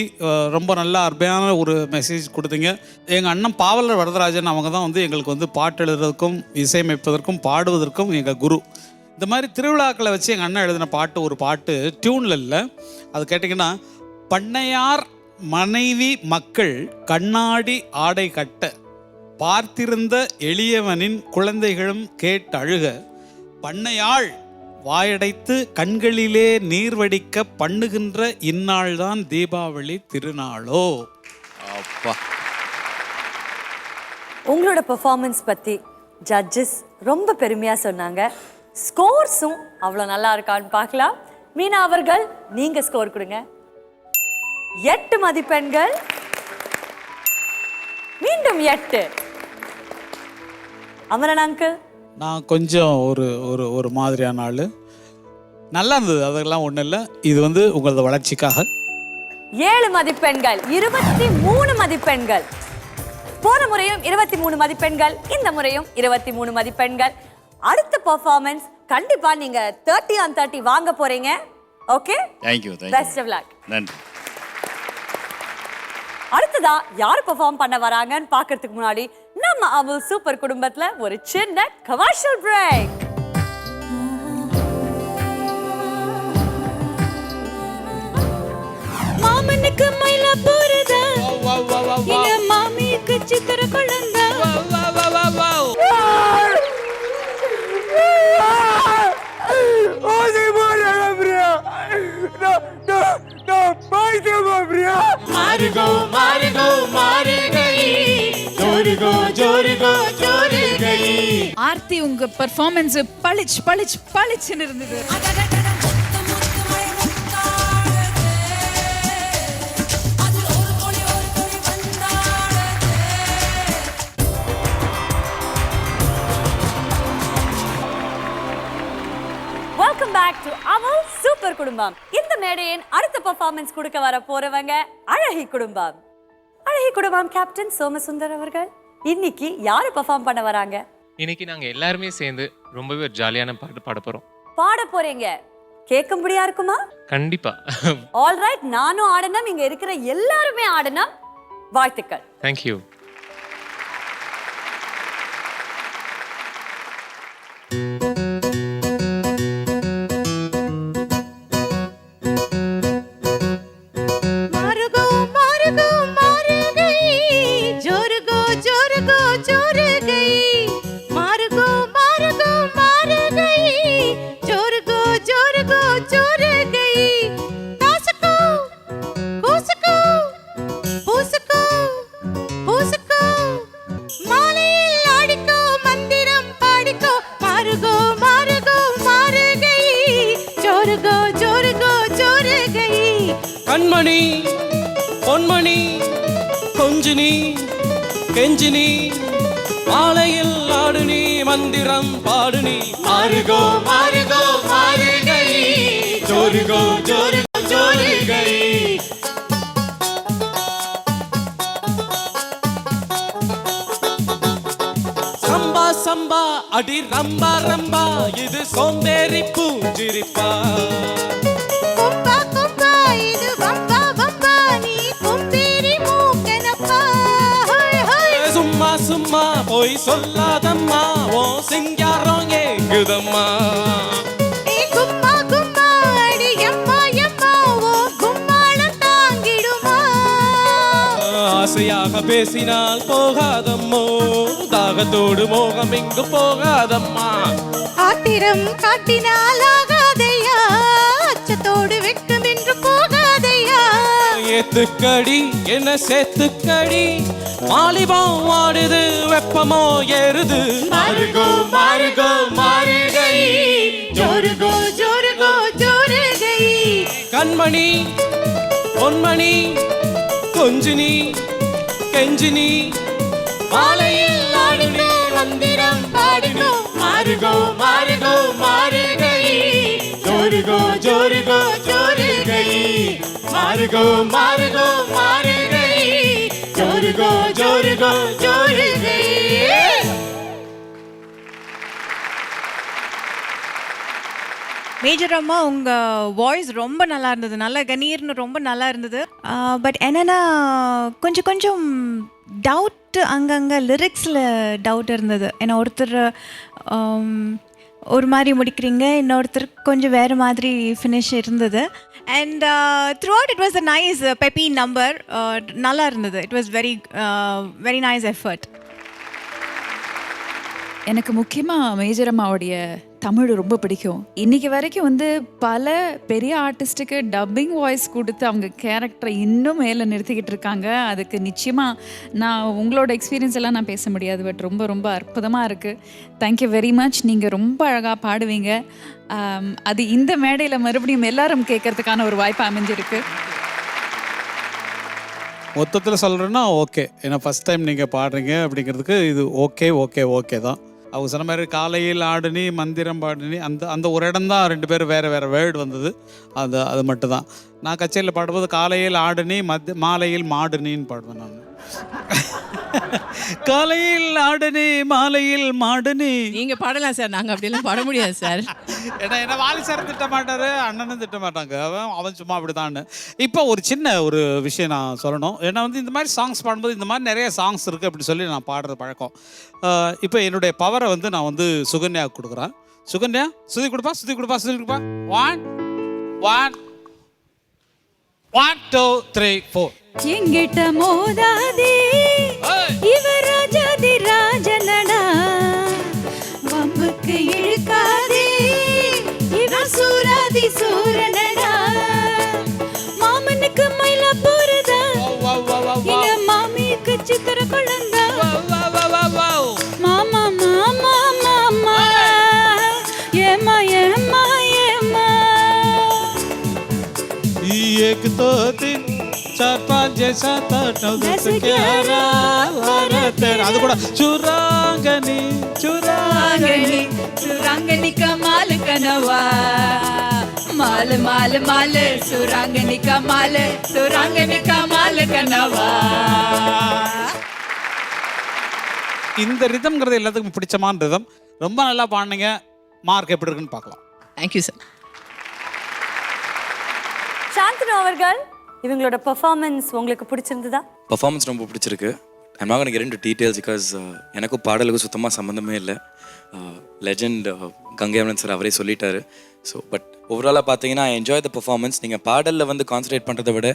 ரொம்ப நல்லா அருமையான ஒரு மெசேஜ் கொடுத்தீங்க. எங்கள் அண்ணன் பாவலர் வரதராஜன் அவங்க தான் வந்து எங்களுக்கு வந்து பாட்டு எழுதுறதுக்கும் இசையமைப்பதற்கும் பாடுவதற்கும் எங்கள் குரு. இந்த மாதிரி திருவிழாக்களை வச்சு எங்கள் அண்ணன் எழுதின பாட்டு, ஒரு பாட்டு டியூனில் இல்லை, அது கேட்டிங்கன்னா, பண்ணையார் மனைவி மக்கள் கண்ணாடி ஆடை கட்ட பார்த்திருந்த எளியவனின் குழந்தைகளும் கேட்டு அழுக பண்ணையாள் வாயடைத்து கண்களிலே நீர் வடிக்க பண்ணுகின்ற இந்நாள்தான் தீபாவளி திருநாளோ. அப்பா, உங்களோட பெர்ஃபார்மன்ஸ் பற்றி ஜட்ஜஸ் ரொம்ப பெருமையாக சொன்னாங்க. ஸ்கோர்ஸும் அவ்வளோ நல்லா இருக்கான்னு பார்க்கலாம். மீனா அவர்கள், நீங்கள் ஸ்கோர் கொடுங்க. 8 மதிப்பெண்கள், மீண்டும் 8. அமரன் அங்கிள், நான் கொஞ்சம் ஒரு ஒரு ஒரு மாதிரியான ஆள். நல்லா இருந்தது, அதெல்லாம் ஒன்றும் இல்லை. இது வந்து உங்களது வளர்ச்சிக்காக. 7 மதிப்பெண்கள், 23 மதிப்பெண்கள். போன முறையும் 23 மதிப்பெண்கள், இந்த முறையும் 23 மதிப்பெண்கள். அடுத்த பெர்ஃபார்மன்ஸ் கண்டிப்பா நீங்க 30 on 30 வாங்க போறீங்க. Okay, thank you. Best of luck. நன்றி. அடுத்ததா யார் பெர்ஃபார்ம் பண்ண வராங்கன்னு பார்க்கிறதுக்கு முன்னாடி நம்ம அமுல் சூப்பர் குடும்பத்துல ஒரு சின்ன கமர்ஷியல் பிரேக். மாமனுக்கு மயிலா போறதா, எங்க மாமிக்கு சித்திர குழந்தா. ஆர்த்தி, உங்க பெர்ஃபார்மன்ஸ் பளிச் பளிச் பளிச்சுன்னு இருந்தது. Welcome back to Amul super குடும்பம். இந்த மேடையின் அடுத்த பெர்ஃபார்மன்ஸ் கொடுக்க வர போறவங்க அழகி குடும்பம். அழகி குடும்பம் கேப்டன் சோமசுந்தர் அவர்கள், இன்னைக்கு யாரு பெர்ஃபார்ம் பண்ண வராங்க? இன்னைக்கு நாங்க எல்லாருமே சேர்ந்து ரொம்பவே ஒரு ஜாலியான பாட்டு பாட போறோம். பாட போறீங்க, கேட்கும்படியா இருக்குமா? கண்டிப்பா. ஆல்ரைட், நானும் ஆடணும், இங்க இருக்கிற எல்லாருமே ஆடணும். வாழ்த்துக்கள். தேங்க்யூ. கண்மணி பொன்மணி கொஞ்சினி கெஞ்சினி மாலையில் ஆடுனி மந்திரம் பாடுனி மாறுகோ மாறுகோ மாறுகை ஜோருகோ ஜோருகோ ஜோருகை. சம்பா சம்பா அடி ரம்பா ரம்பா இது சோம்பேறி பூஞ்சிரிப்பா. சும்மா சும்மா போய் சொல்லாதம்மா, ஓ சிங்காரம் ஏங்குதம்மா. ஆசையாக பேசினால் போகாதம்மோ, தாகத்தோடு மோகம் இங்கு போகாதம்மா. ஆத்திரம் காட்டினால் ஆகாதையா, அச்சத்தோடு வெட்கம் என்று போகாதையா. ஏத்துக்கடி என்ன சேர்த்துக்கடி வாலிபம் ஆடுது வெப்பமோ ஏறுது மாறுகோ மாறுகோ மாறுகை ஜோருகோ ஜோருகோ ஜோருகை கண்மணி பொன்மணி கொஞ்சினி கெஞ்சினி மாலையில் ஆடுனே மந்திரம் பாடுனோ மாறுகோ மாறுகோ மாறுகை ஜோருகோ ஜோருகோ ஜோருகை மாறுகோ மாறுகோ மாறுகை ஜோருகோ ஜோருகோ ஜோருகை. மேஜர் அம்மா உங்கள் வாய்ஸ் ரொம்ப நல்லா இருந்தது, நல்லா கணீர்னு ரொம்ப நல்லா இருந்தது. பட் என்னென்னா கொஞ்சம் கொஞ்சம் டவுட், அங்கங்கே லிரிக்ஸில் டவுட் இருந்தது. ஏன்னா ஒருத்தர் ஒரு மாதிரி முடிக்கிறீங்க, இன்னொருத்தர் கொஞ்சம் வேறு மாதிரி ஃபினிஷ் இருந்தது. And through out it was a nice peppy number, நல்லா இருந்தது. It was very very nice effort. எனக்கு முக்கியமாக மேஜர் அம்மாவுடைய தமிழ் ரொம்ப பிடிக்கும். இன்றைக்கி வரைக்கும் வந்து பல பெரிய ஆர்டிஸ்ட்டுக்கு டப்பிங் வாய்ஸ் கொடுத்து அவங்க கேரக்டரை இன்னும் மேலே நிறுத்திக்கிட்டு இருக்காங்க. அதுக்கு நிச்சயமாக நான் உங்களோட எக்ஸ்பீரியன்ஸ் எல்லாம் நான் பேச முடியாது, பட் ரொம்ப ரொம்ப அற்புதமாக இருக்குது. Thank you very much. நீங்கள் ரொம்ப அழகாக பாடுவீங்க. அது இந்த மேடையில் மறுபடியும் எல்லாரும் கேட்கறதுக்கான ஒரு வாய்ப்பு அமைஞ்சிருக்கு. மொத்தத்தில் சொல்கிறேன்னா ஓகே, ஏன்னா ஃபஸ்ட் டைம் நீங்கள் பாடுறீங்க அப்படிங்கிறதுக்கு இது ஓகே ஓகே ஓகே தான். அவங்க சொன்ன மாதிரி காலையில் ஆடுனி மந்திரம் பாடுனி அந்த ஒரு இடம் தான் 2 பேரும் வேறு வேர்டு வந்தது. அது மட்டும் தான். நான் கச்சேரியில் பாடும்போது காலையில் ஆடுனி மாலையில் மாடுனின்னு பாடுவேன் நான். காலையில் ஆடுனி மாலையில் மாடுனி. நீங்க பாடலாம் சார், நாங்க அப்படியெல்லாம் பாட முடியாது சார். ஏன்னா என்ன வாலி சார் திட்ட மாட்டாரு, அண்ணனும் திட்ட மாட்டாங்க, அவன் சும்மா அப்படிதான். இப்போ ஒரு சின்ன ஒரு விஷயம் நான் சொல்லணும். ஏன்னா வந்து இந்த மாதிரி சாங்ஸ் பாடும்போது இந்த மாதிரி நிறைய சாங்ஸ் இருக்குது அப்படி சொல்லி நான் பாடுறது பழக்கம். இப்போ என்னுடைய பவரை வந்து நான் வந்து சுகன்யாவுக்கு கொடுக்குறேன். சுகன்யா சுதி கொடுப்பா சுதி கொடுப்பா சுதி கொடுப்பா. 1 2 3 4. எங்கிட்ட மோதாதே இவ ராஜாதி ராஜனடா, வம்புக்கு இழுக்காதே இவ சூராதி சூரனடா, மாமனுக்கு மயிலா போறதா எங்க மாமிக்கு சித்திர குழந்தா, மாமா மாமா மாமா ஏமா ஏமா ஏமா. एक दो तीन 4 5 6 7 8 9 10 11 12 அது கூட சுராங்கனி சுராங்கனி சுராங்கனி கமால் கனவா மால் மால் மால் சுராங்கனி கமால் சுராங்கனி கமால் கனவா. இந்த ரிதம்ங்கிறது எல்லாத்துக்கும் பிடிச்சமான ரிதம். ரொம்ப நல்லா பாடுனீங்க. மார்க் எப்படி இருக்குன்னு பார்க்கலாம். Thank you sir. சாந்தனு அவர்கள், இவங்களோட பெர்ஃபார்மன்ஸ் உங்களுக்கு பிடிச்சிருந்ததா? பர்ஃபார்மன்ஸ் ரொம்ப பிடிச்சிருக்கு. I'm not gonna get into details because எனக்கும் பாடலுக்கும் சுத்தமாக சம்மந்தமே இல்லை. லெஜெண்ட் கங்கை அமரன் சார் அவரே சொல்லிட்டாரு. ஸோ பட் ஓவராலாக பார்த்தீங்கன்னா ஐ என்ஜாய் த பெர்ஃபார்மன்ஸ். நீங்கள் பாடலில் வந்து கான்சன்ட்ரேட் பண்ணுறதை விட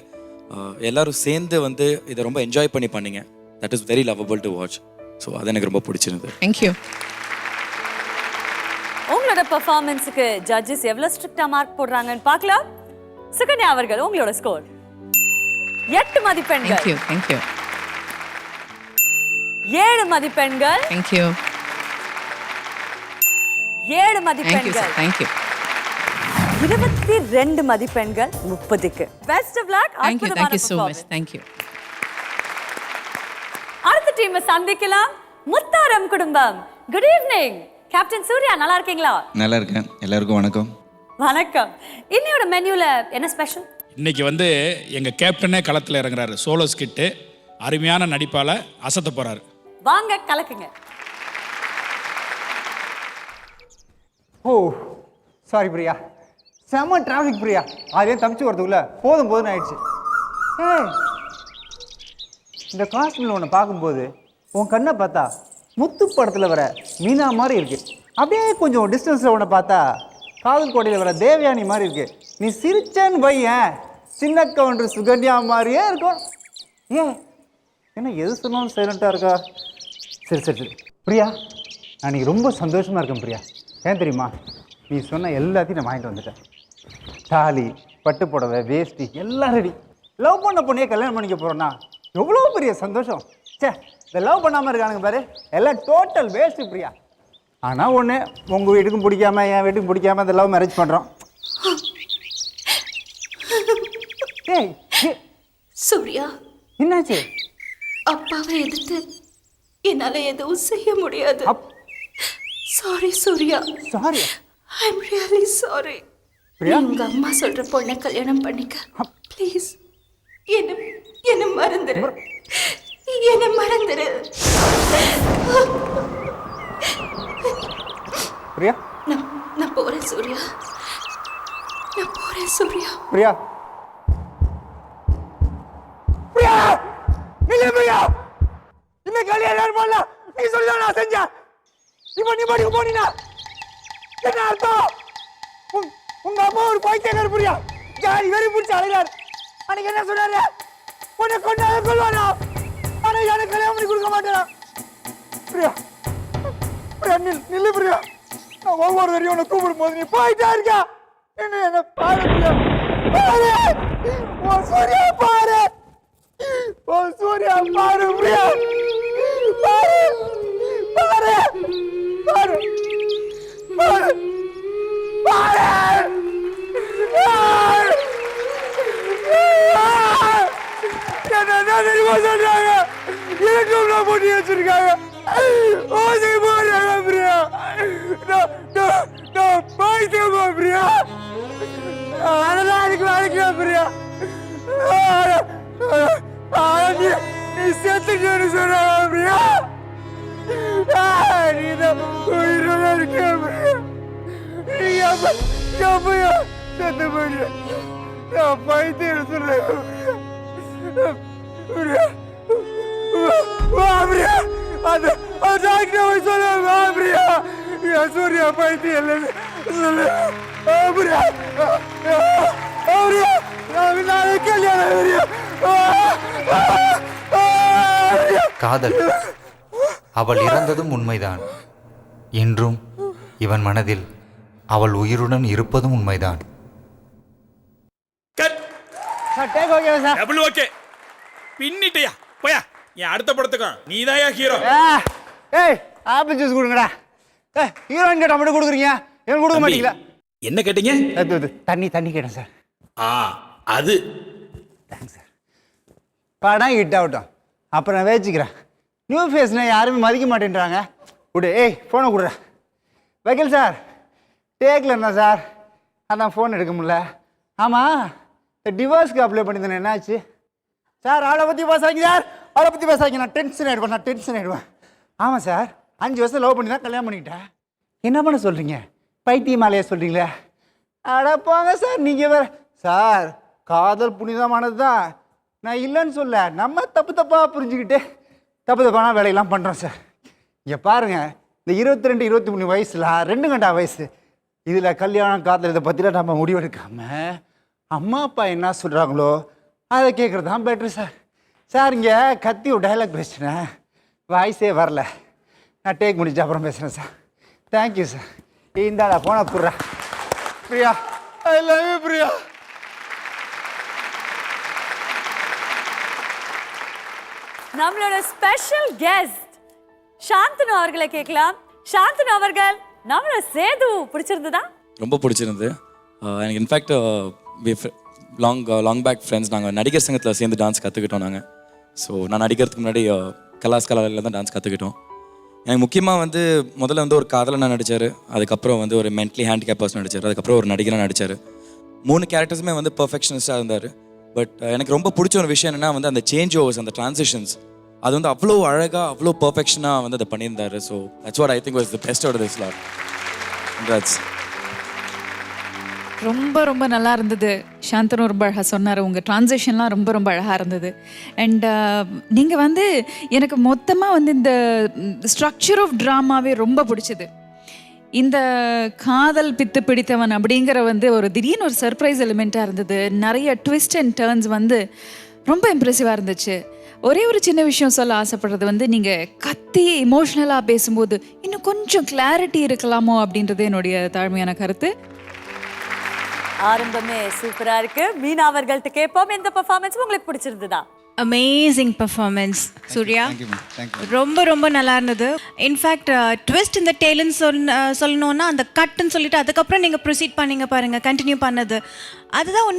எல்லோரும் சேர்ந்து வந்து இதை ரொம்ப என்ஜாய் பண்ணி பண்ணீங்க. That is very lovable to watch. So அது எனக்கு ரொம்ப பிடிச்சிருந்தது. தேங்க்யூ. உங்களோட பெர்ஃபார்மன்ஸுக்கு ஜட்ஜஸ் எவ்வளோ ஸ்ட்ரிக்டாக மார்க் போடுறாங்கன்னு பார்க்கலாம். சுகன்யா அவர்கள், உங்களோட ஸ்கோர் 8 மதிப்பெண்கள். தேங்க்யூ. 7 மதிப்பெண்கள். தேங்க்யூ. 7 மதிப்பெண்கள். தேங்க்யூ. 22 மதிப்பெண்கள் 30க்கு. Best of luck. Thank you so much. Thank you. அடுத்த டீமை சந்திக்கலாம். முத்தாரம் குடும்பம். Good evening. கேப்டன் சூர்யா, நல்லா இருக்கீங்களா? நல்லா இருக்கேன். எல்லாருக்கும் வணக்கம். வணக்கம். இன்னையோட மெனுல என்ன ஸ்பெஷல்? இன்னைக்கு வந்து எங்க கேப்டனே களத்தில் இறங்குறாரு. சோலோ ஸ்கிட்டு அருமையான நடிப்பால அசத்த போறாரு. வாங்க கலக்குங்க. ஓ சாரி பிரியா, செம்ம டிராஃபிக் பிரியா. அதே தப்பிச்சு வரதுக்குள்ள போதும் ஆயிடுச்சு. இந்த காஸ்டியூமில் உன்னை பார்க்கும்போது உன் கண்ணை பார்த்தா முத்து படத்தில் வர மீனா மாதிரி இருக்கு. அப்படியே கொஞ்சம் டிஸ்டன்ஸில் உன்னை பார்த்தா காதல் கோட்டையில் வர தேவயானி மாதிரி இருக்கு. நீ சிரிச்சேன்னு பையன் சின்ன கவுண்டர் சுகன்யா மாதிரியே இருக்கும். என்ன எது சொன்னாலும் சைலண்ட்டாக இருக்கா? சரி பிரியா, நான் இன்னைக்கு ரொம்ப சந்தோஷமாக இருக்கேன் பிரியா. ஏன் தெரியுமா? நீ சொன்ன எல்லாத்தையும் நான் வாங்கிட்டு வந்துட்டேன். தாலி, பட்டு புடவை, வேஷ்டி எல்லாம் ரெடி. லவ் பண்ண பொண்ணையே கல்யாணம் பண்ணிக்க போகிறோன்னா எவ்வளோ பெரிய சந்தோஷம். சே, இந்த லவ் பண்ணாமல் இருக்கானுங்க பாரு, எல்லாம் டோட்டல் வேஸ்ட் பிரியா. ஆனால் ஒன்று, உங்கள் வீட்டுக்கும் பிடிக்காம என் வீட்டுக்கும் பிடிக்காம இந்த லவ் மேரேஜ் பண்ணுறோம். ஏய் சூர்யா, என்னாச்சு? அப்பாவை எதிர்த்து என்னால எதுவும் செய்ய முடியாது. Sorry Suriya. Sorry? I am really sorry. Priya, உங்க அம்மா சொல்ற பொண்ணை கல்யாணம் பண்ணிக்க ப்ளீஸ். என்ன மறந்துரு, என்ன மறந்துரு. பிரியா, நான் போறேன் சூர்யா, நான் போறேன் சூர்யா. பிரியா, பிரியா, நில்லு பிரியா. இந்த கல்யாணம் பண்ணல, நீ சொல்லி நான் செஞ்சேன். இப்போ நீ பாட்டுக்கு போனீனா என்ன அர்த்தம்? உங்க அம்மா ஒரு பைத்தியக்கார பிரியா, ஜாலி வெறி பிடிச்ச அழைகிறார். அன்னைக்கு என்ன சொன்னாரு? உன்னை கொண்டாட கொள்வானா, ஆனா எனக்கு கல்யாணம் பண்ணி கொடுக்க மாட்டேனா? பிரியா, பிரியா நில்லு பிரியா. நான் ஒவ்வொரு வரையும் உன்னை கூப்பிடும் போது நீ போயிட்டா இருக்கா. என்ன பாரு பிரியா, பாரு உன் சூர்யா, பாரு உன் சூர்யா, பாரு பிரியா, பாரு பாரு பாரு பாரு பாரு. என்ன தெரியுமா சொல்றாங்க? யூடியூப்ல போட்டு வச்சிருக்காங்க. ஓசி போடுறாங்க பிரியா. நான் பைத்தியமா பிரியா? அதெல்லாம் அதுக்கு வேலைக்கு பிரியா. நீ செத்துட்டேன்னு சொன்னாங்க பிரியா. நீ தான் உயிரோட இருக்க பிரியா. நீ எப்பயா செத்து போயிடு. நான் பைத்தியம் சொல்றேன் பிரியா. வா பிரியா, அந்த டாக்டர் சொல்ல வா பிரியா. சூர்யா பைத்தியம் இல்லைன்னு சொல்லு பிரியா. பிரியா, நான் கல்யாணம் பிரியா. காதல், அவள் இறந்ததும் உண்மைதான். இன்றும் இவன் மனதில் அவள் உயிருடன் இருப்பதும் உண்மைதான். ஓகே பின்னிட்டியா போயா. என் அடுத்த படத்துக்கும் நீதாயா ஹீரோ. ஏய், ஆப்பிள் ஜூஸ் கொடுங்கடா. ஏய், ஹீரோயின் கேட்டா மட்டும் கொடுக்குறீங்க, எனக்கு கொடுக்க மாட்டீங்களா? என்ன கேட்டீங்க? தண்ணி கேட்டேன் சார். அது தேங்க்ஸ் சார். படம் ஹிட் ஆகட்டும், அப்புறம் நான் வேச்சிக்கிறேன். நியூ ஃபேஸ்னா யாருமே மதிக்க மாட்டேன்றாங்க. விடு. ஏய், ஃபோனை கொடுறா. வக்கீல் சார், டேக்கில் இருந்தா சார், அதான் ஃபோன் எடுக்க முடியல. ஆமாம், இந்த டிவோர்ஸ்க்கு அப்ளை பண்ணியிருந்தேன், என்னாச்சு சார்? அவளை பற்றி பேசாங்க சார், அவளை பற்றி பேசாங்க. நான் டென்ஷன் ஆகிடுவேன். ஆமாம் சார், 5 வருஷம் லவ் பண்ணி தான் கல்யாணம் பண்ணிக்கிட்டேன். என்ன பண்ண சொல்கிறீங்க? பைத்தியம் மேலேயே சொல்கிறீங்களே? அட போங்க சார், நீங்கள் வேறு. சார், காதல் புனிதமானது தான், நான் இல்லைன்னு சொல்ல. நம்ம தப்பாக புரிஞ்சுக்கிட்டு தப்பான வேலையெல்லாம் பண்ணுறோம் சார். இங்கே பாருங்கள், இந்த 22, 23 வயசில் 2 கண்டா வயசு, இதில் கல்யாணம் காதல் இதை பற்றிலாம் நம்ம முடிவெடுக்காமல் அம்மா அப்பா என்ன சொல்கிறாங்களோ அதை கேட்குறது தான் பெட்ரு சார். சார், இங்கே கத்தி ஒரு டைலாக் பேசினேன், வாய்ஸே வரல. நான் டேக் முடிச்சு அப்புறம் பேசுகிறேன் சார். Thank you sir. இந்தாடா போன புடுறா. Priya, I love you Priya. நம்மளோட ஸ்பெஷல் கெஸ்ட் சாந்தனு அவர்களை கேட்கலாம். சாந்தனு அவர்கள், நம்மளோட சேது பிடிச்சிருந்ததா? ரொம்ப பிடிச்சிருந்தது. எனக்கு இன்ஃபேக்ட் லாங் பேக் ஃப்ரெண்ட்ஸ். நாங்கள் நடிகர் சங்கத்தில் சேர்ந்து டான்ஸ் கற்றுக்கிட்டோம் நாங்கள். ஸோ நான் நடிக்கிறதுக்கு முன்னாடி கலாஸ்கலாவில் தான் டான்ஸ் கற்றுக்கிட்டோம். எனக்கு முக்கியமாக முதல்ல ஒரு காதலனாக நடித்தார், அதுக்கப்புறம் ஒரு மென்டலி ஹேண்டிகேப் பர்சன் நடித்தார், அதுக்கப்புறம் ஒரு நடிகராக நடித்தார். 3 கேரக்டர்ஸுமே பர்ஃபெக்ஷனிஸ்டாக இருந்தார். பட் எனக்கு ரொம்ப பிடிச்ச ஒரு விஷயம் என்னென்னா அந்த சேஞ்ச் ஓவர்ஸ், அந்த ட்ரான்சிஷன்ஸ், அது அவ்வளோ அழகாக அவ்வளோ பர்ஃபெக்ஷனாக அதை பண்ணியிருந்தார். So that's what I think was the best out of this lot. Congrats. ரொம்ப ரொம்ப நல்லா இருந்தது. சாந்தனு ரொம்ப அழகாக சொன்னார். உங்கள் ட்ரான்சிஷன்லாம் ரொம்ப ரொம்ப அழகாக இருந்தது. அண்ட் நீங்கள் எனக்கு மொத்தமாக இந்த ஸ்ட்ரக்சர் ஆஃப் ட்ராமாவே ரொம்ப பிடிச்சது. இந்த காதல் பித்து பிடித்தவன் அப்படிங்கிற ஒரு திடீர்னு ஒரு சர்ப்ரைஸ் எலிமெண்ட்டாக இருந்தது. நிறைய ட்விஸ்ட் அண்ட் டர்ன்ஸ் ரொம்ப இம்ப்ரெசிவாக இருந்துச்சு. ஒரே ஒரு சின்ன விஷயம் சொல்ல ஆசைப்படுறது நீங்கள் கத்தி இமோஷ்னலாக பேசும்போது இன்னும் கொஞ்சம் கிளாரிட்டி இருக்கலாமோ அப்படின்றது என்னுடைய தாழ்மையான கருத்து. ஆரம்பமே சூப்பரா இருக்கு. மீனா அவர்கள்ட்ட கேட்போம், எந்த பெர்ஃபார்மன்ஸ் உங்களுக்கு பிடிச்சிருந்ததா? Amazing performance Surya. ரொம்ப ரொம்ப நல்லா இருந்தது. இன்ஃபேக்ட் ட்விஸ்ட் இந்த டேலன்னு சொல்லணும்னா அந்த கட்டுன்னு சொல்லிட்டு அதுக்கப்புறம் நீங்கள் ப்ரொசீட் பண்ணீங்க பாருங்கள், கண்டினியூ பண்ணது. அதுதான்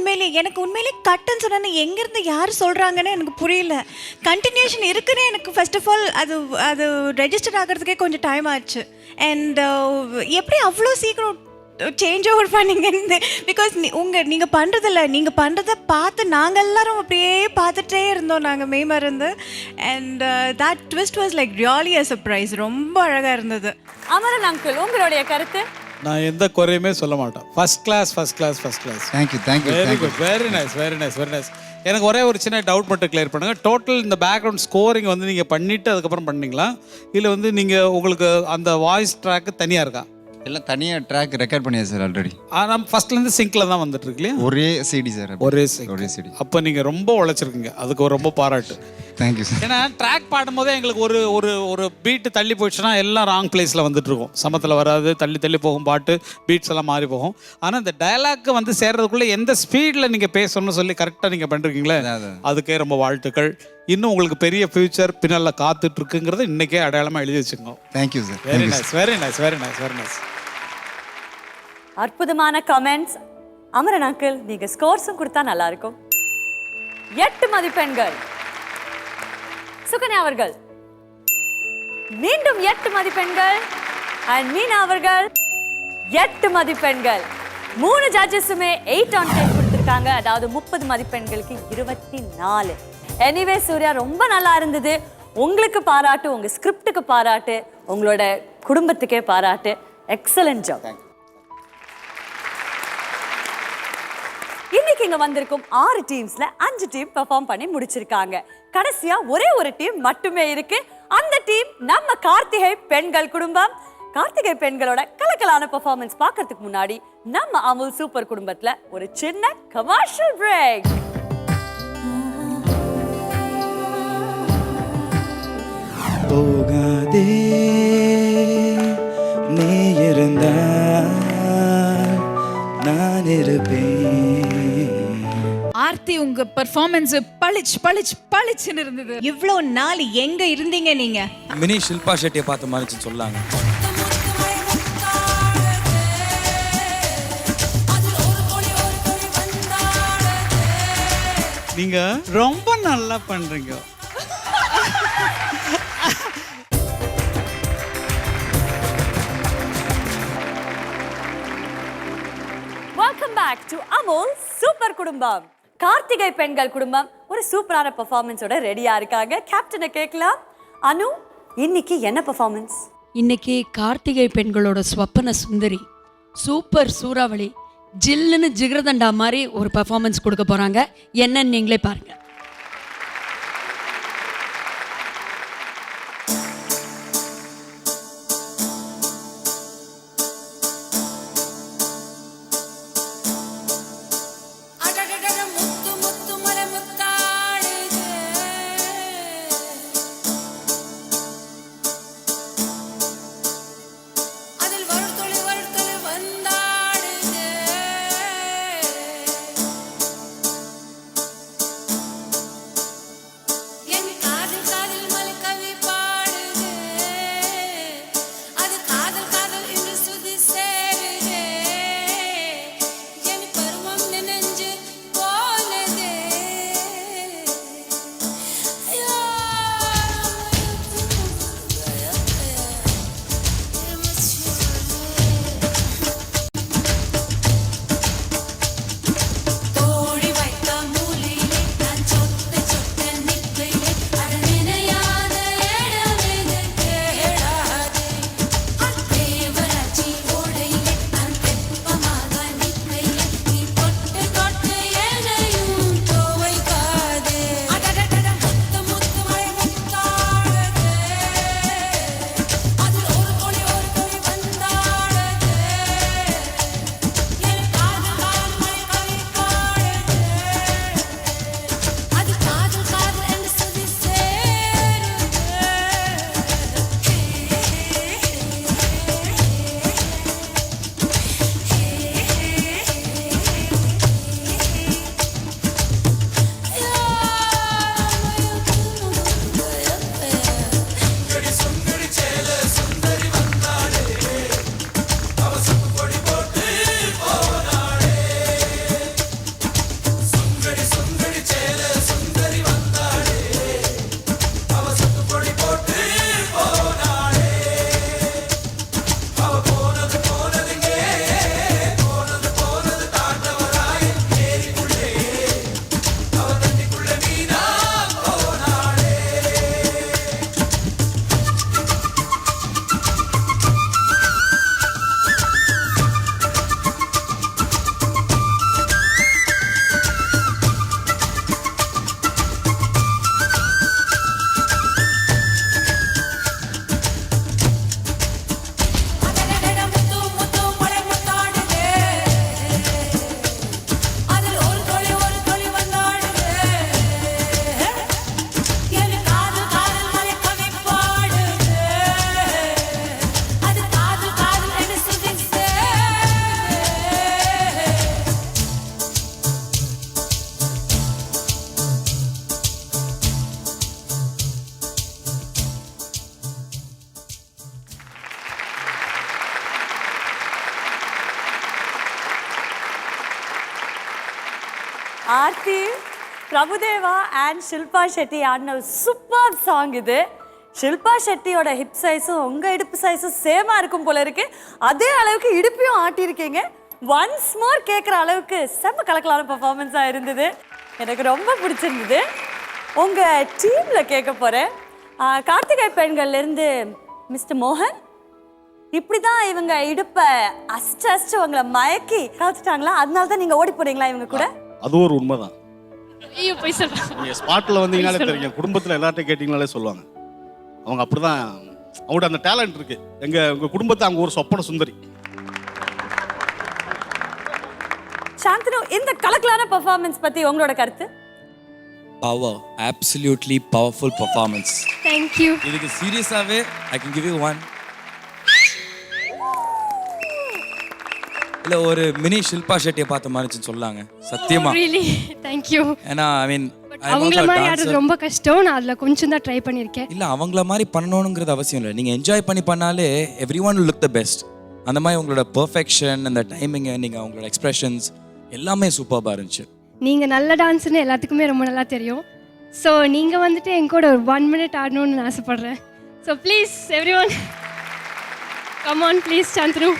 எனக்கு உண்மையிலே கட்டுன்னு சொன்னா எங்கேருந்து யார் சொல்கிறாங்கன்னு எனக்கு புரியல. கண்டினியூஷன் இருக்குன்னு எனக்கு ஃபர்ஸ்ட் ஆஃப் ஆல் அது ரெஜிஸ்டர் ஆகிறதுக்கே கொஞ்சம் டைம் ஆச்சு. அண்ட் எப்படி அவ்வளோ சீக்கிரம் சேஞ்ச் ஓவர் பண்ணீங்க? பிகாஸ் நீங்கள் பண்ணுறதில்ல, நீங்கள் பண்ணுறதை பார்த்து நாங்கள் எல்லாரும் அப்படியே பார்த்துட்டே இருந்தோம், நாங்கள் மேமருந்து. And that twist was like really a surprise. ரொம்ப அழகாக இருந்தது. அமரன் அங்கிள், உங்களுடைய கருத்து? நான் எந்த குறையுமே சொல்ல மாட்டேன். First class. Thank you very good, very nice. எனக்கு ஒரே ஒரு சின்ன டவுட் மட்டும் கிளியர் பண்ணுங்க. டோட்டல் இந்த பேக்ரவுண்ட் ஸ்கோரிங் வந்து நீங்கள் பண்ணிட்டு அதுக்கப்புறம் பண்ணீங்களா, இல்லை வந்து நீங்கள் உங்களுக்கு அந்த வாய்ஸ் ட்ராக்கு தனியாக இருக்கா? எல்லாம் தனியாக ட்ராக் ரெக்கார்ட் பண்ணியாச்சு சார் ஆல்ரெடி. நம்ம ஃபர்ஸ்ட்லேருந்து சிங்கில் தான் வந்துட்டு இருக்கு இல்லையா? ஒரே சிடி சார். ஒரே சிடி. அப்போ நீங்கள் ரொம்ப உழைச்சிருக்கீங்க, அதுக்கு ரொம்ப பாராட்டு. Thank you sir. ஏன்னா ட்ராக் பாடும்போதே எங்களுக்கு ஒரு பீட்டு தள்ளி போயிடுச்சுன்னா எல்லாம் ராங் பிளேஸில் வந்துட்டு இருக்கும். சமத்தில் வராது, தள்ளி போகும் பாட்டு, பீட்ஸ் எல்லாம் மாறி போகும். ஆனால் இந்த டயலாக்கு வந்து சேர்றதுக்குள்ளே எந்த ஸ்பீடில் நீங்கள் பேசணும்னு சொல்லி கரெக்டாக நீங்கள் பண்ணிருக்கீங்களே, அதுக்கே ரொம்ப வாழ்த்துக்கள். இன்னும் உங்களுக்கு பெரிய ஃபியூச்சர் பின்னால் காத்துட்டு இருக்குங்கிறத இன்னைக்கே அடையாளமாக எழுதி வச்சுக்கோங்க. Thank you sir. Very nice. அற்புதமான கமெண்ட்ஸ். அமரன் அங்கிள், நீங்க ஸ்கோர்ஸும் கொடுத்தா நல்லா இருக்கும். 8 மதிப்பெண்கள். சுகன்யா அவர்கள் மீண்டும் 8 மதிப்பெண்கள். அண்ட் மீனா அவர்கள் 8 மதிப்பெண்கள். 3 ஜட்ஜஸுமே 8 on 10 கொடுத்துருக்காங்க. அதாவது 30 மதிப்பெண்களுக்கு 24. எனிவே சூர்யா, ரொம்ப நல்லா இருந்தது. உங்களுக்கு பாராட்டு, உங்க ஸ்கிரிப்டுக்கு பாராட்டு, உங்களோட குடும்பத்துக்கே பாராட்டு. Excellent job. இன்னைக்கு இங்க வந்திருக்கும் 6 டீம்ஸ்ல 5 டீம் பெர்ஃபார்ம் பண்ணி முடிச்சிருக்காங்க. கடைசியா ஒரே ஒரு டீம் மட்டுமே இருக்கு. அந்த டீம் நம்ம கார்த்திகை பெண்கள் குடும்பம். கார்த்திகை பெண்களோட கலக்கலான பெர்ஃபார்மன்ஸ் பார்க்கிறதுக்கு முன்னாடி நம்ம அமுல் சூப்பர் குடும்பத்துல ஒரு சின்ன கமர்ஷியல் பிரேக். போகாதே நீ இருந்தால் நான் இருப்பேன். ஆர்த்தி, உங்க பெர்ஃபார்மன்ஸ் பளிச்சுன்னு இருந்தது. இவ்வளோ நாள் எங்க இருந்தீங்க நீங்க? மினி ஷில்பா ஷெட்டியை பார்த்த மாதிரி சொல்லாங்க. நீங்க ரொம்ப நல்லா பண்றீங்க. Welcome back to Amul super குடும்பம். கார்த்திகை பெண்கள் குடும்பம் ஒரு சூப்பரான பெர்ஃபார்மன்ஸோட ரெடியா இருக்காங்க. கேப்டனை கேட்கலாம். அனு, இன்னைக்கு என்ன பெர்ஃபார்மன்ஸ்? இன்னைக்கு கார்த்திகை பெண்களோட ஸ்வப்பன சுந்தரி சூப்பர் சூறாவளி ஜில்லுன்னு ஜிகிரதண்டா மாதிரி ஒரு பெர்ஃபார்மன்ஸ் கொடுக்க போறாங்க. என்னன்னு நீங்களே பாருங்க. ஆர்த்தி, பிரபுதேவா அண்ட் ஷில்பா ஷெட்டி ஆடின சூப்பர் சாங் இது. ஷில்பா ஷெட்டியோட ஹிப் சைஸும் உங்கள் இடுப்பு சைஸும் சேமாக இருக்கும் போல இருக்கு. அதே அளவுக்கு இடுப்பையும் ஆட்டியிருக்கீங்க. ஒன்ஸ் மோர் கேட்குற அளவுக்கு செம்ம கலக்கலான பர்ஃபார்மன்ஸாக இருந்தது. எனக்கு ரொம்ப பிடிச்சிருந்தது. உங்கள் டீமில் கேட்க போகிறேன். கார்த்திகை பெண்கள்லேருந்து மிஸ்டர் மோகன், இப்படி தான் இவங்க இடுப்பை அஸ்ட்டு உங்களை மயக்கி கலத்துட்டாங்களா? அதனால தான் நீங்கள் ஓடி போனீங்களா இவங்க கூட? அது ஒரு உண்மைதான். நீங்கள் ஸ்பாட்டில் வந்தீங்கனாலே தெரியும். குடும்பத்தில் எல்லார்ட்டையும் கேட்டிங்கனாலே சொல்லுவாங்க. அவங்க அப்படிதான், அவங்களோட அந்த டேலண்ட் இருக்கு. உங்கள் குடும்பத்தை அவங்க ஒரு சொப்பன சுந்தரி. சாந்தனு, இந்த கலக்கலான பெர்ஃபார்மன்ஸ் பத்தி உங்களோட கருத்து? Power, absolutely powerful performance. Thank you. இதுக்கு சீரியஸாவே I can give you one. இல்ல ஒரு மினி ஷில்பா ஷெட்டியை பார்த்த மாதிரி சொல்லாங்க சத்தியமா. Really? Thank you. ஏன்னா ஐ மீன் அவங்கள மாதிரி ஆடுறது ரொம்ப கஷ்டம். நான் அதுல கொஞ்சம் தான் ட்ரை பண்ணியிருக்கேன். இல்ல அவங்கள மாதிரி பண்ணணுங்கிறது அவசியம் இல்லை. நீங்க என்ஜாய் பண்ணாலே everyone will look the best. அந்த மாதிரி உங்களோட பெர்ஃபெக்ஷன், அந்த டைமிங், நீங்க அவங்களோட எக்ஸ்பிரஷன்ஸ் எல்லாமே சூப்பர்பா இருந்துச்சு. நீங்க நல்ல டான்ஸ்னு எல்லாத்துக்குமே ரொம்ப நல்லா தெரியும். ஸோ நீங்க வந்துட்டு என் கூட ஒரு 1 minute ஆடணும்னு ஆசைப்படுறேன். So please everyone come on please Shanthanu.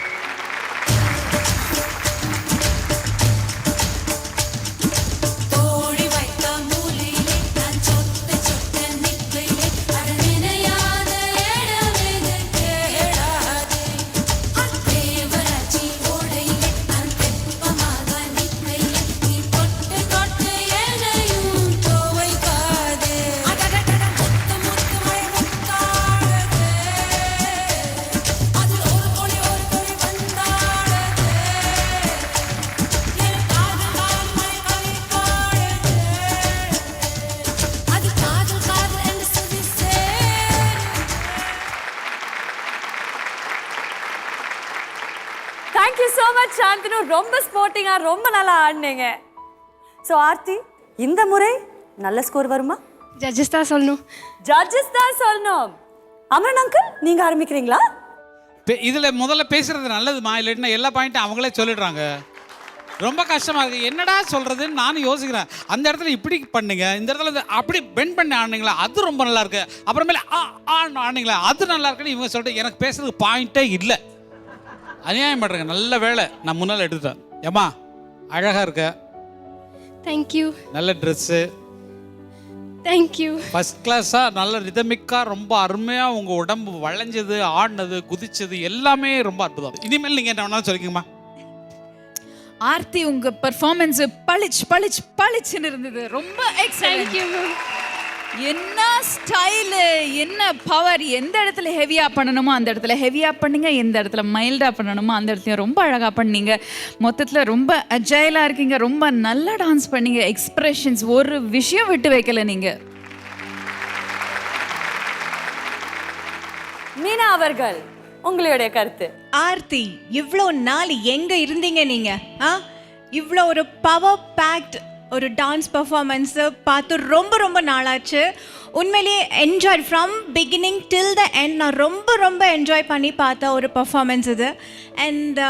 Thank you so much Shanthanu. ரொம்ப ஸ்போர்ட்டிங்கா ரொம்ப நல்லா ஆடினீங்க. ஸோ ஆர்த்தி, இந்த முறை நல்ல ஸ்கோர் வருமா? ஜட்ஜஸ் தான் சொல்லணும். ஜட்ஜஸ் தான் சொல்லணும். அமரன் அங்கிள், நீங்க ஆரம்பிக்கிறீங்களா? இதில் முதல்ல பேசுறது நல்லதுமா, இல்லைன்னா எல்லா பாயிண்ட்டும் அவங்களே சொல்லிடுறாங்க. ரொம்ப கஷ்டமாக இருக்குது. என்னடா சொல்கிறதுன்னு நானும் யோசிக்கிறேன். அந்த இடத்துல இப்படி பண்ணுங்க, இந்த இடத்துல அப்படி பெண்ட் பண்ணி ஆடினீங்களா, அது ரொம்ப நல்லா இருக்கு. அப்புறமேல ஆடினீங்களா, அது நல்லா இருக்குன்னு இவங்க சொல்லிட்டு எனக்கு பேசுறதுக்கு பாயிண்ட்டே இல்லை. அநியாயம் பண்ணுறேங்க. நல்ல வேலை நான் முன்னால் எடுத்துட்டேன். ஏம்மா அழகாக இருக்க. தேங்க்யூ. நல்ல ட்ரெஸ்ஸு. தேங்க்யூ. ஃபர்ஸ்ட் கிளாஸாக நல்ல ரிதமிக்காக ரொம்ப அருமையாக உங்கள் உடம்பு வளைஞ்சது, ஆடினது, குதிச்சது எல்லாமே ரொம்ப அற்புதம். இனிமேல் நீங்கள் என்ன வேணாலும் சொல்லிக்கங்கம்மா. ஆர்த்தி, உங்க பெர்ஃபார்மன்ஸ் பளிச்சுன்னு இருந்தது. ரொம்ப எக்ஸைட்டிங். என்ன ஸ்டைலு, என்ன பவர். எந்த இடத்துல ஹெவியா பண்ணணுமோ அந்த இடத்துல ஹெவியா பண்ணுங்க, எந்த இடத்துல மைல்டா பண்ணணுமோ அந்த இடத்துல ரொம்ப அழகா பண்ணீங்க. மொத்தத்துல ரொம்ப அஜைலா இருக்கீங்க. ரொம்ப நல்லா டான்ஸ் பண்ணீங்க. எக்ஸ்பிரஷன்ஸ் ஒரு விஷயம் விட்டு வைக்கல நீங்க. மீனா அவர்கள், உங்களுடைய கருத்து? ஆர்த்தி, இவ்வளோ நாள் எங்க இருந்தீங்க நீங்க? இவ்வளோ ஒரு பவர் பேக்ட் ஒரு டான்ஸ் பர்ஃபார்மன்ஸை பார்த்து ரொம்ப ரொம்ப நாளாச்சு. உண்மையிலேயே enjoy from beginning till the end. நான் ரொம்ப என்ஜாய் பண்ணி பார்த்த ஒரு பர்ஃபார்மன்ஸ் இது. அண்ட்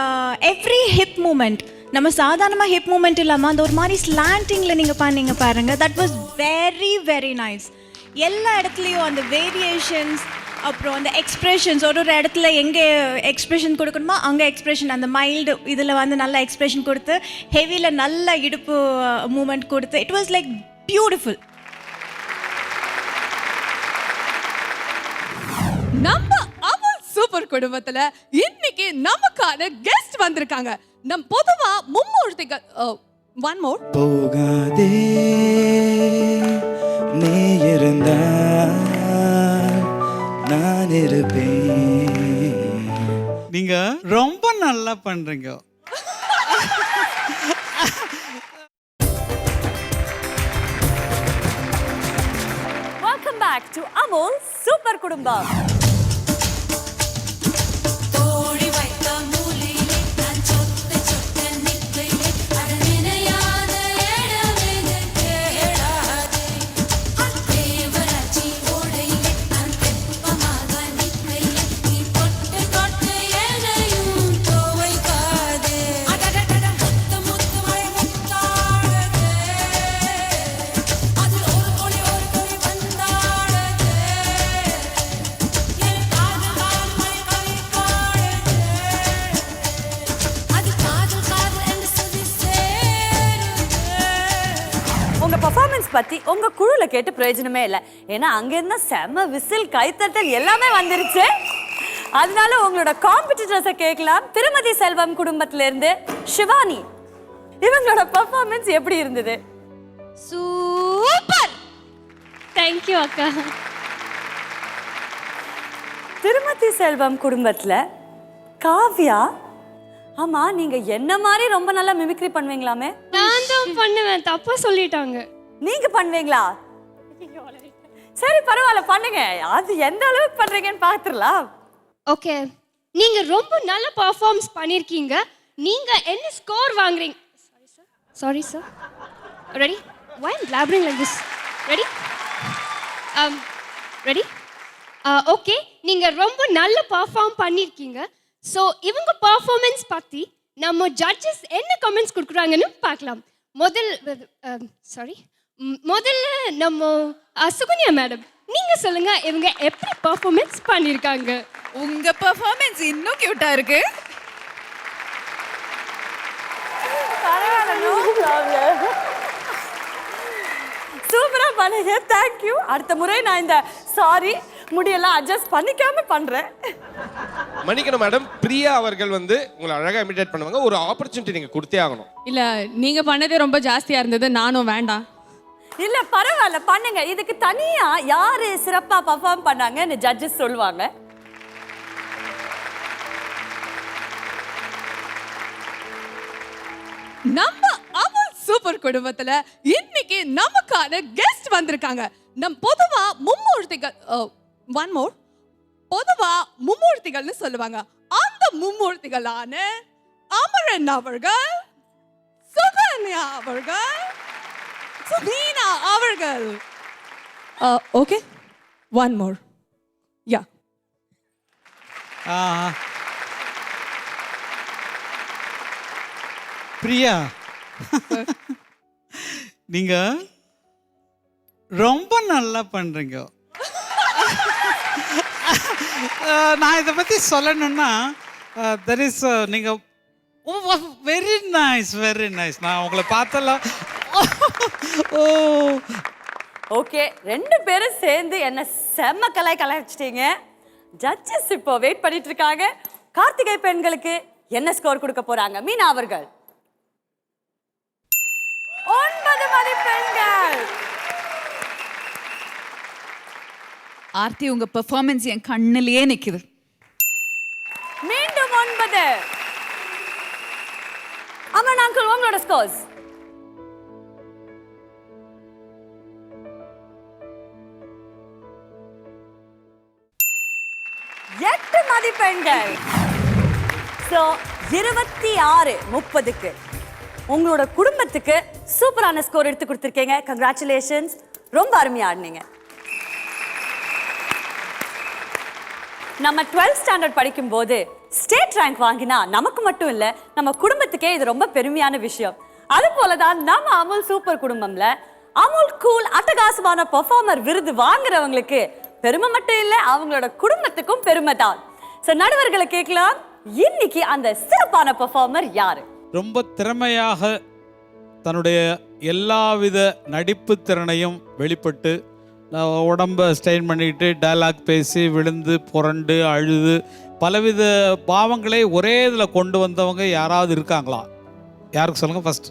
எவ்ரி ஹிப் மூமெண்ட், நம்ம சாதாரணமாக ஹிப் மூமெண்ட் இல்லாமல் அந்த ஒரு மாதிரி ஸ்லாண்டிங்கில் நீங்கள் பண்ணீங்க பாருங்கள். That was very nice. எல்லா இடத்துலையும் அந்த வேரியேஷன்ஸ், அப்புறம் அந்த எக்ஸ்ப்ரெஷன்ஸ், ஒரு இடத்துல எங்கே எக்ஸ்ப்ரெஷன் கொடுக்கணுமோ அங்கே எக்ஸ்ப்ரெஷன், அந்த மைல்டு இதில் வந்து நல்ல எக்ஸ்ப்ரெஷன் கொடுத்து, ஹெவியில் நல்ல இடுப்பு மூமெண்ட் கொடுத்து, இட் வாஸ் லைக் பியூட்டிஃபுல். நம்ம அமுல் சூப்பர் குடும்பத்துல இன்னைக்கு நமக்கான கெஸ்ட் வந்திருக்காங்க. நம் பொதுவா மும்மூர்த்திகள் ஒன் மோர் போகாதே நீ இருந்தால் நான் இருப்பேன். நீங்க ரொம்ப நல்லா பண்றீங்க. Welcome back to Amul super குடும்பம். பெர்ஃபார்மன்ஸ் பத்தி உங்க குழுல கேட்டு பிரயோஜனமே இல்லை. ஏன்னா அங்க இருந்தா செம விசில், கைத்தட்டல் எல்லாமே வந்துருச்சு. அதனால உங்களோட காம்படிட்டர்ஸை கேட்கலாம். திருமதி செல்வம் குடும்பத்துல இருந்து சிவானி, இவங்களோட பெர்ஃபார்மன்ஸ் எப்படி இருந்தது? சூப்பர். தேங்க்யூ அக்கா. திருமதி செல்வம் குடும்பத்துல காவ்யா, ஆமா நீங்க என்ன மாதிரி ரொம்ப நல்லா மிமிக்ரி பண்ணுவீங்களாமே? நான் தான் பண்ணுவேன், தப்பா சொல்லிட்டாங்க. நீங்க பண்ணுவீங்களா? சரி பரவாயில்ல, பண்ணுங்க. அது எந்த அளவுக்கு பண்றீங்கன்னு பாத்துடலாம். ஓகே, நீங்க ரொம்ப நல்ல பெர்ஃபார்மன்ஸ் பண்ணிருக்கீங்க. நீங்க என்ன ஸ்கோர் வாங்குறீங்க? Sorry sir. Ready? Why I'm blabbering like this? Ready? Ready? Okay, நீங்க ரொம்ப நல்ல பெர்ஃபார்ம் பண்ணிருக்கீங்க. ஸோ இவங்க பெர்ஃபார்மன்ஸ் பற்றி நம்ம ஜட்ஜஸ் என்ன கமெண்ட்ஸ் கொடுக்குறாங்கன்னு பார்க்கலாம். முதல்ல நம்ம சுகன்யா மேடம், நீங்கள் சொல்லுங்கள் இவங்க எப்படி பெர்ஃபார்மன்ஸ் பண்ணியிருக்காங்க? உங்கள் பெர்ஃபார்மன்ஸ் இன்னும் க்யூட்டாக இருக்கு. சூப்பராக பண்ணுங்க, தேங்க்யூ. அடுத்த முறை நான் இந்த சாரி முடியெல்லாம் அட்ஜஸ்ட் பண்ணிக்காம பண்றேன். மன்னிக்கணும் மேடம், பிரியா அவர்கள் வந்து உங்களை அழகாக இமிடேட் பண்ணுவாங்க. ஒரு ஆப்பர்ச்சுனிட்டி நீங்கள் கொடுத்தே ஆகணும். இல்ல நீங்க பண்ணதே ரொம்ப ஜாஸ்தியா இருந்தது, நானும் வேண்டாம். இல்ல பரவாயில்ல, பண்ணுங்க. இதுக்கு தனியா யாரு சிறப்பா பெர்ஃபார்ம் பண்ணாங்கன்னு ஜட்ஜஸ் சொல்லுவாங்க. நம்ம அமுல் சூப்பர் குடும்பத்துல இன்னைக்கு நமக்கான கெஸ்ட் வந்திருக்காங்க. பொதுவா மும்மூர்த்திகள், ஒன் மோர், பொதுவா மும்மூர்த்திகள்னு சொல்லுவாங்க. அந்த மும்மூர்த்திகளான அமரன் அவர்கள், சுகன்யா அவர்கள், மீனா அவர்கள். Okay, one more. Yeah, Priya, நீங்க ரொம்ப நல்லா பண்றீங்க. நான் இதை பத்தி சொல்லணும்னா தெர் இஸ் நீங்க வெரி நைஸ், வெரி நைஸ். நான் உங்களை பார்த்தலாம். ஓகே, ரெண்டு பேரும் சேர்ந்து என்ன செம்ம கலாய்ச்சிட்டீங்க. ஜட்ஜஸ் இப்போ வெயிட் பண்ணிட்டு இருக்காங்க. கார்த்திகை பெண்களுக்கு என்ன ஸ்கோர் கொடுக்க போறாங்க? மீனா அவர்கள் 9 மதிப்பெண்கள். ஆர்த்தி, உங்க பெர்ஃபார்மன்ஸ் என் கண்ணிலேயே நிக்குது. மீண்டும் 9. அமன் அங்கிள், உங்களோட ஸ்கோர்ஸ்? எட்டு மதிப்பெண்கள். ஸோ 26-30க்கு உங்களோட குடும்பத்துக்கு சூப்பரான ஸ்கோர் எடுத்து கொடுத்துருக்கீங்க. கங்க்ராச்சுலேஷன்ஸ், ரொம்ப அருமையா ஆடினீங்க. நம்ம 12th ஸ்டாண்டர்ட் படிக்கும்போது ஸ்டேட் ரேங்க் வாங்கினா நமக்கு மட்டும் இல்லை, நம்ம குடும்பத்துக்கே இது ரொம்ப பெருமையான விஷயம். அது போல தான் நம்ம அமுல் சூப்பர் குடும்பம்ல அமுல் கூல் அட்டகாசமான பெர்ஃபார்மர் விருது வாங்குறவங்களுக்கு பெருமை மட்டும் இல்லை, அவங்களோட குடும்பத்துக்கும் பெருமை தான். ஸோ நடுவர்களை கேட்கலாம், இன்னைக்கு அந்த சிறப்பான பெர்ஃபார்மர் யாரு? ரொம்ப திறமையாக தன்னுடைய எல்லாவித நடிப்பு திறனையும் வெளிப்பட்டு உடம்பை ஸ்ட்ரெயின் பண்ணிக்கிட்டு டயலாக் பேசி விழுந்து புரண்டு அழுது பலவித பாவங்களை ஒரே இதில் கொண்டு வந்தவங்க யாராவது இருக்காங்களா? யாருக்கு சொல்லுங்க, ஃபர்ஸ்ட்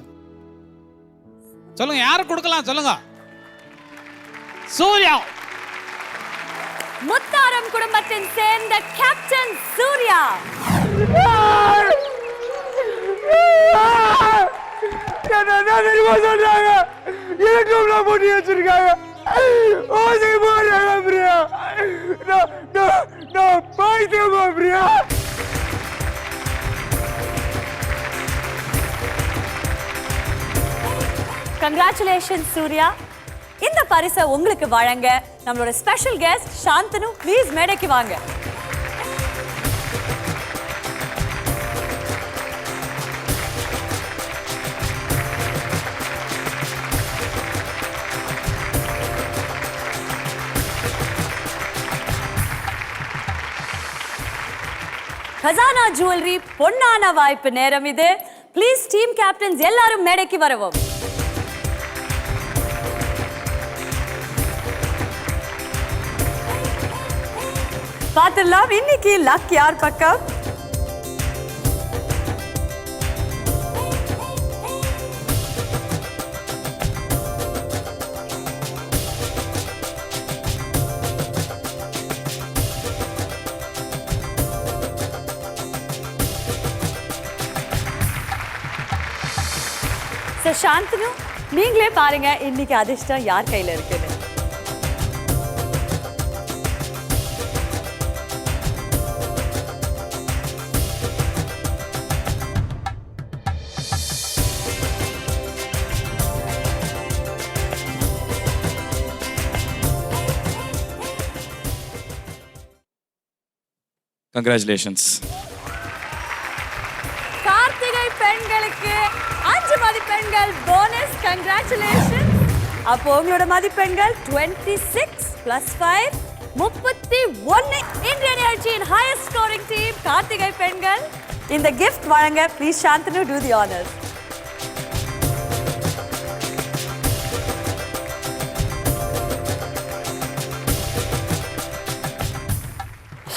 சொல்லுங்க. யாருக்கு கொடுக்கலாம் சொல்லுங்க? சூர்யா. முத்தாரம் குடும்பத்தின் சேர்ந்த கேப்டன் சூர்யா. சொல்றாங்க எனக்கும் போட்டி வச்சிருக்காங்க. கங்க்ராச்சுலேஷன்ஸ் சூர்யா. இந்த பரிசை உங்களுக்கு வழங்க நம்மளோட ஸ்பெஷல் கெஸ்ட் சாந்தனு, ப்ளீஸ் மேடைக்கு வாங்க. खजाना ज्वेलरी பொன்னான வாய்ப்பு நேரம் இது. ப்ளீஸ் டீம் கேப்டன்ஸ் எல்லாரும் மேடைக்கு வரவும். பார்த்துடலாம் இன்னைக்கு லக் யார் பக்கம். சாந்தனு, நீங்களே பாருங்க இன்னைக்கு அதிர்ஷ்டம் யார் கையில இருக்குன்னு. கங்க்ராச்சுலேஷன்ஸ். கார்த்திகை பெண்களுக்கு 5 மதிப்பெண்கள் போனஸ். கங்க்ராச்சுலேஷன். அப்போ உங்களோட மதிப்பெண்கள் 26 + 5 31. இன்றைய நிகழ்ச்சியின் ஹையஸ்ட் ஸ்கோரிங் டீம் கார்த்திகை பெண்கள். இந்த கிஃப்ட் வழங்க please Shanthanu do the honours.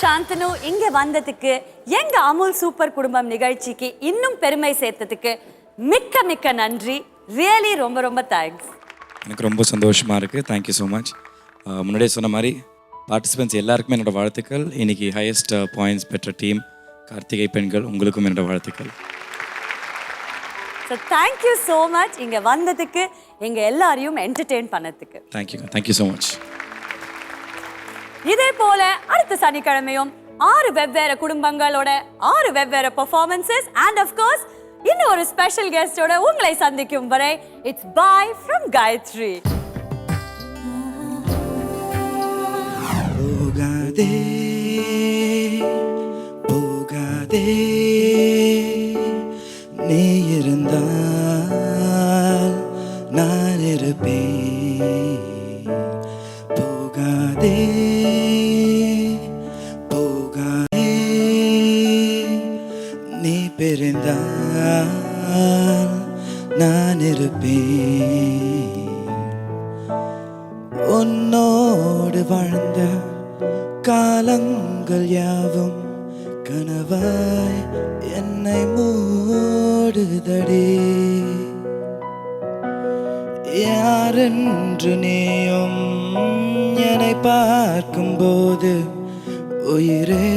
Shanthanu, இங்க வந்ததுக்கு எங்க அமுல் சூப்பர் குடும்பம் நிகழ்ச்சிக்கு இன்னும் பெருமை சேர்த்ததுக்கு மிக்க மிக்க நன்றி. ரியலி ரொம்ப ரொம்ப தேங்க்ஸ். எனக்கு ரொம்ப சந்தோஷமாக இருக்குது. Thank you so much. முன்னாடியே சொன்ன மாதிரி பார்ட்டிசிபென்ட்ஸ் எல்லாருக்குமே என்னோடய வாழ்த்துக்கள். இன்றைக்கி ஹையஸ்ட் பாயிண்ட்ஸ் பெற்ற டீம் கார்த்திகை பெண்கள், உங்களுக்கும் என்னோடய வாழ்த்துக்கள். ஸோ தேங்க்யூ ஸோ மச் இங்கே வந்ததுக்கு, எங்கள் எல்லாரையும் என்டர்டெயின் பண்ணதுக்கு. Thank you so much. இதே போல அடுத்த சனிக்கிழமையும் 6 வெவ்வேறு குடும்பங்களோட 6 வெவ்வேறு பெர்ஃபார்மன்சஸ் அண்ட் ஆஃப் கோர்ஸ் இன்னும் ஒரு ஸ்பெஷல் கெஸ்டோட உங்களை சந்திக்கும் வரை இட்ஸ் பை ஃப்ரம் காயத்ரி. போகாதே போகாதே, நீ இருந்தால் நான் இருப்பேன். போகாதே போகாதே, நீ பிரிந்தால் நான் இருப்பேன். உன்னோடு வாழ்ந்த காலங்கள் யாவும் கனவாய் என்னை மூடுதடி. யாரென்று நீயும் என்னை பார்க்கும்போது உயிரே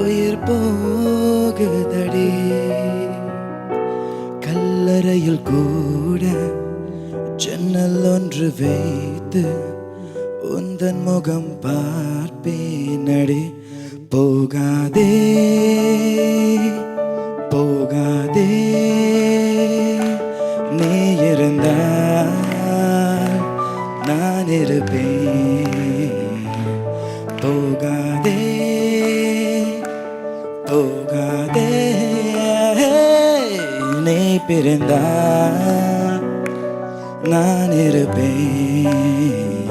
உயிர் போகுதடி. கல்லறையில் கூட ஜன்னல் ஒன்று வைத்து உந்தன் முகம் பார்ப்பேனடி. போகாதே போகாதே, நீ இருந்தால் நான் இருப்பேன். போகாதே போகாதே, நீ பிரிந்தால் நான் இருப்பேன்.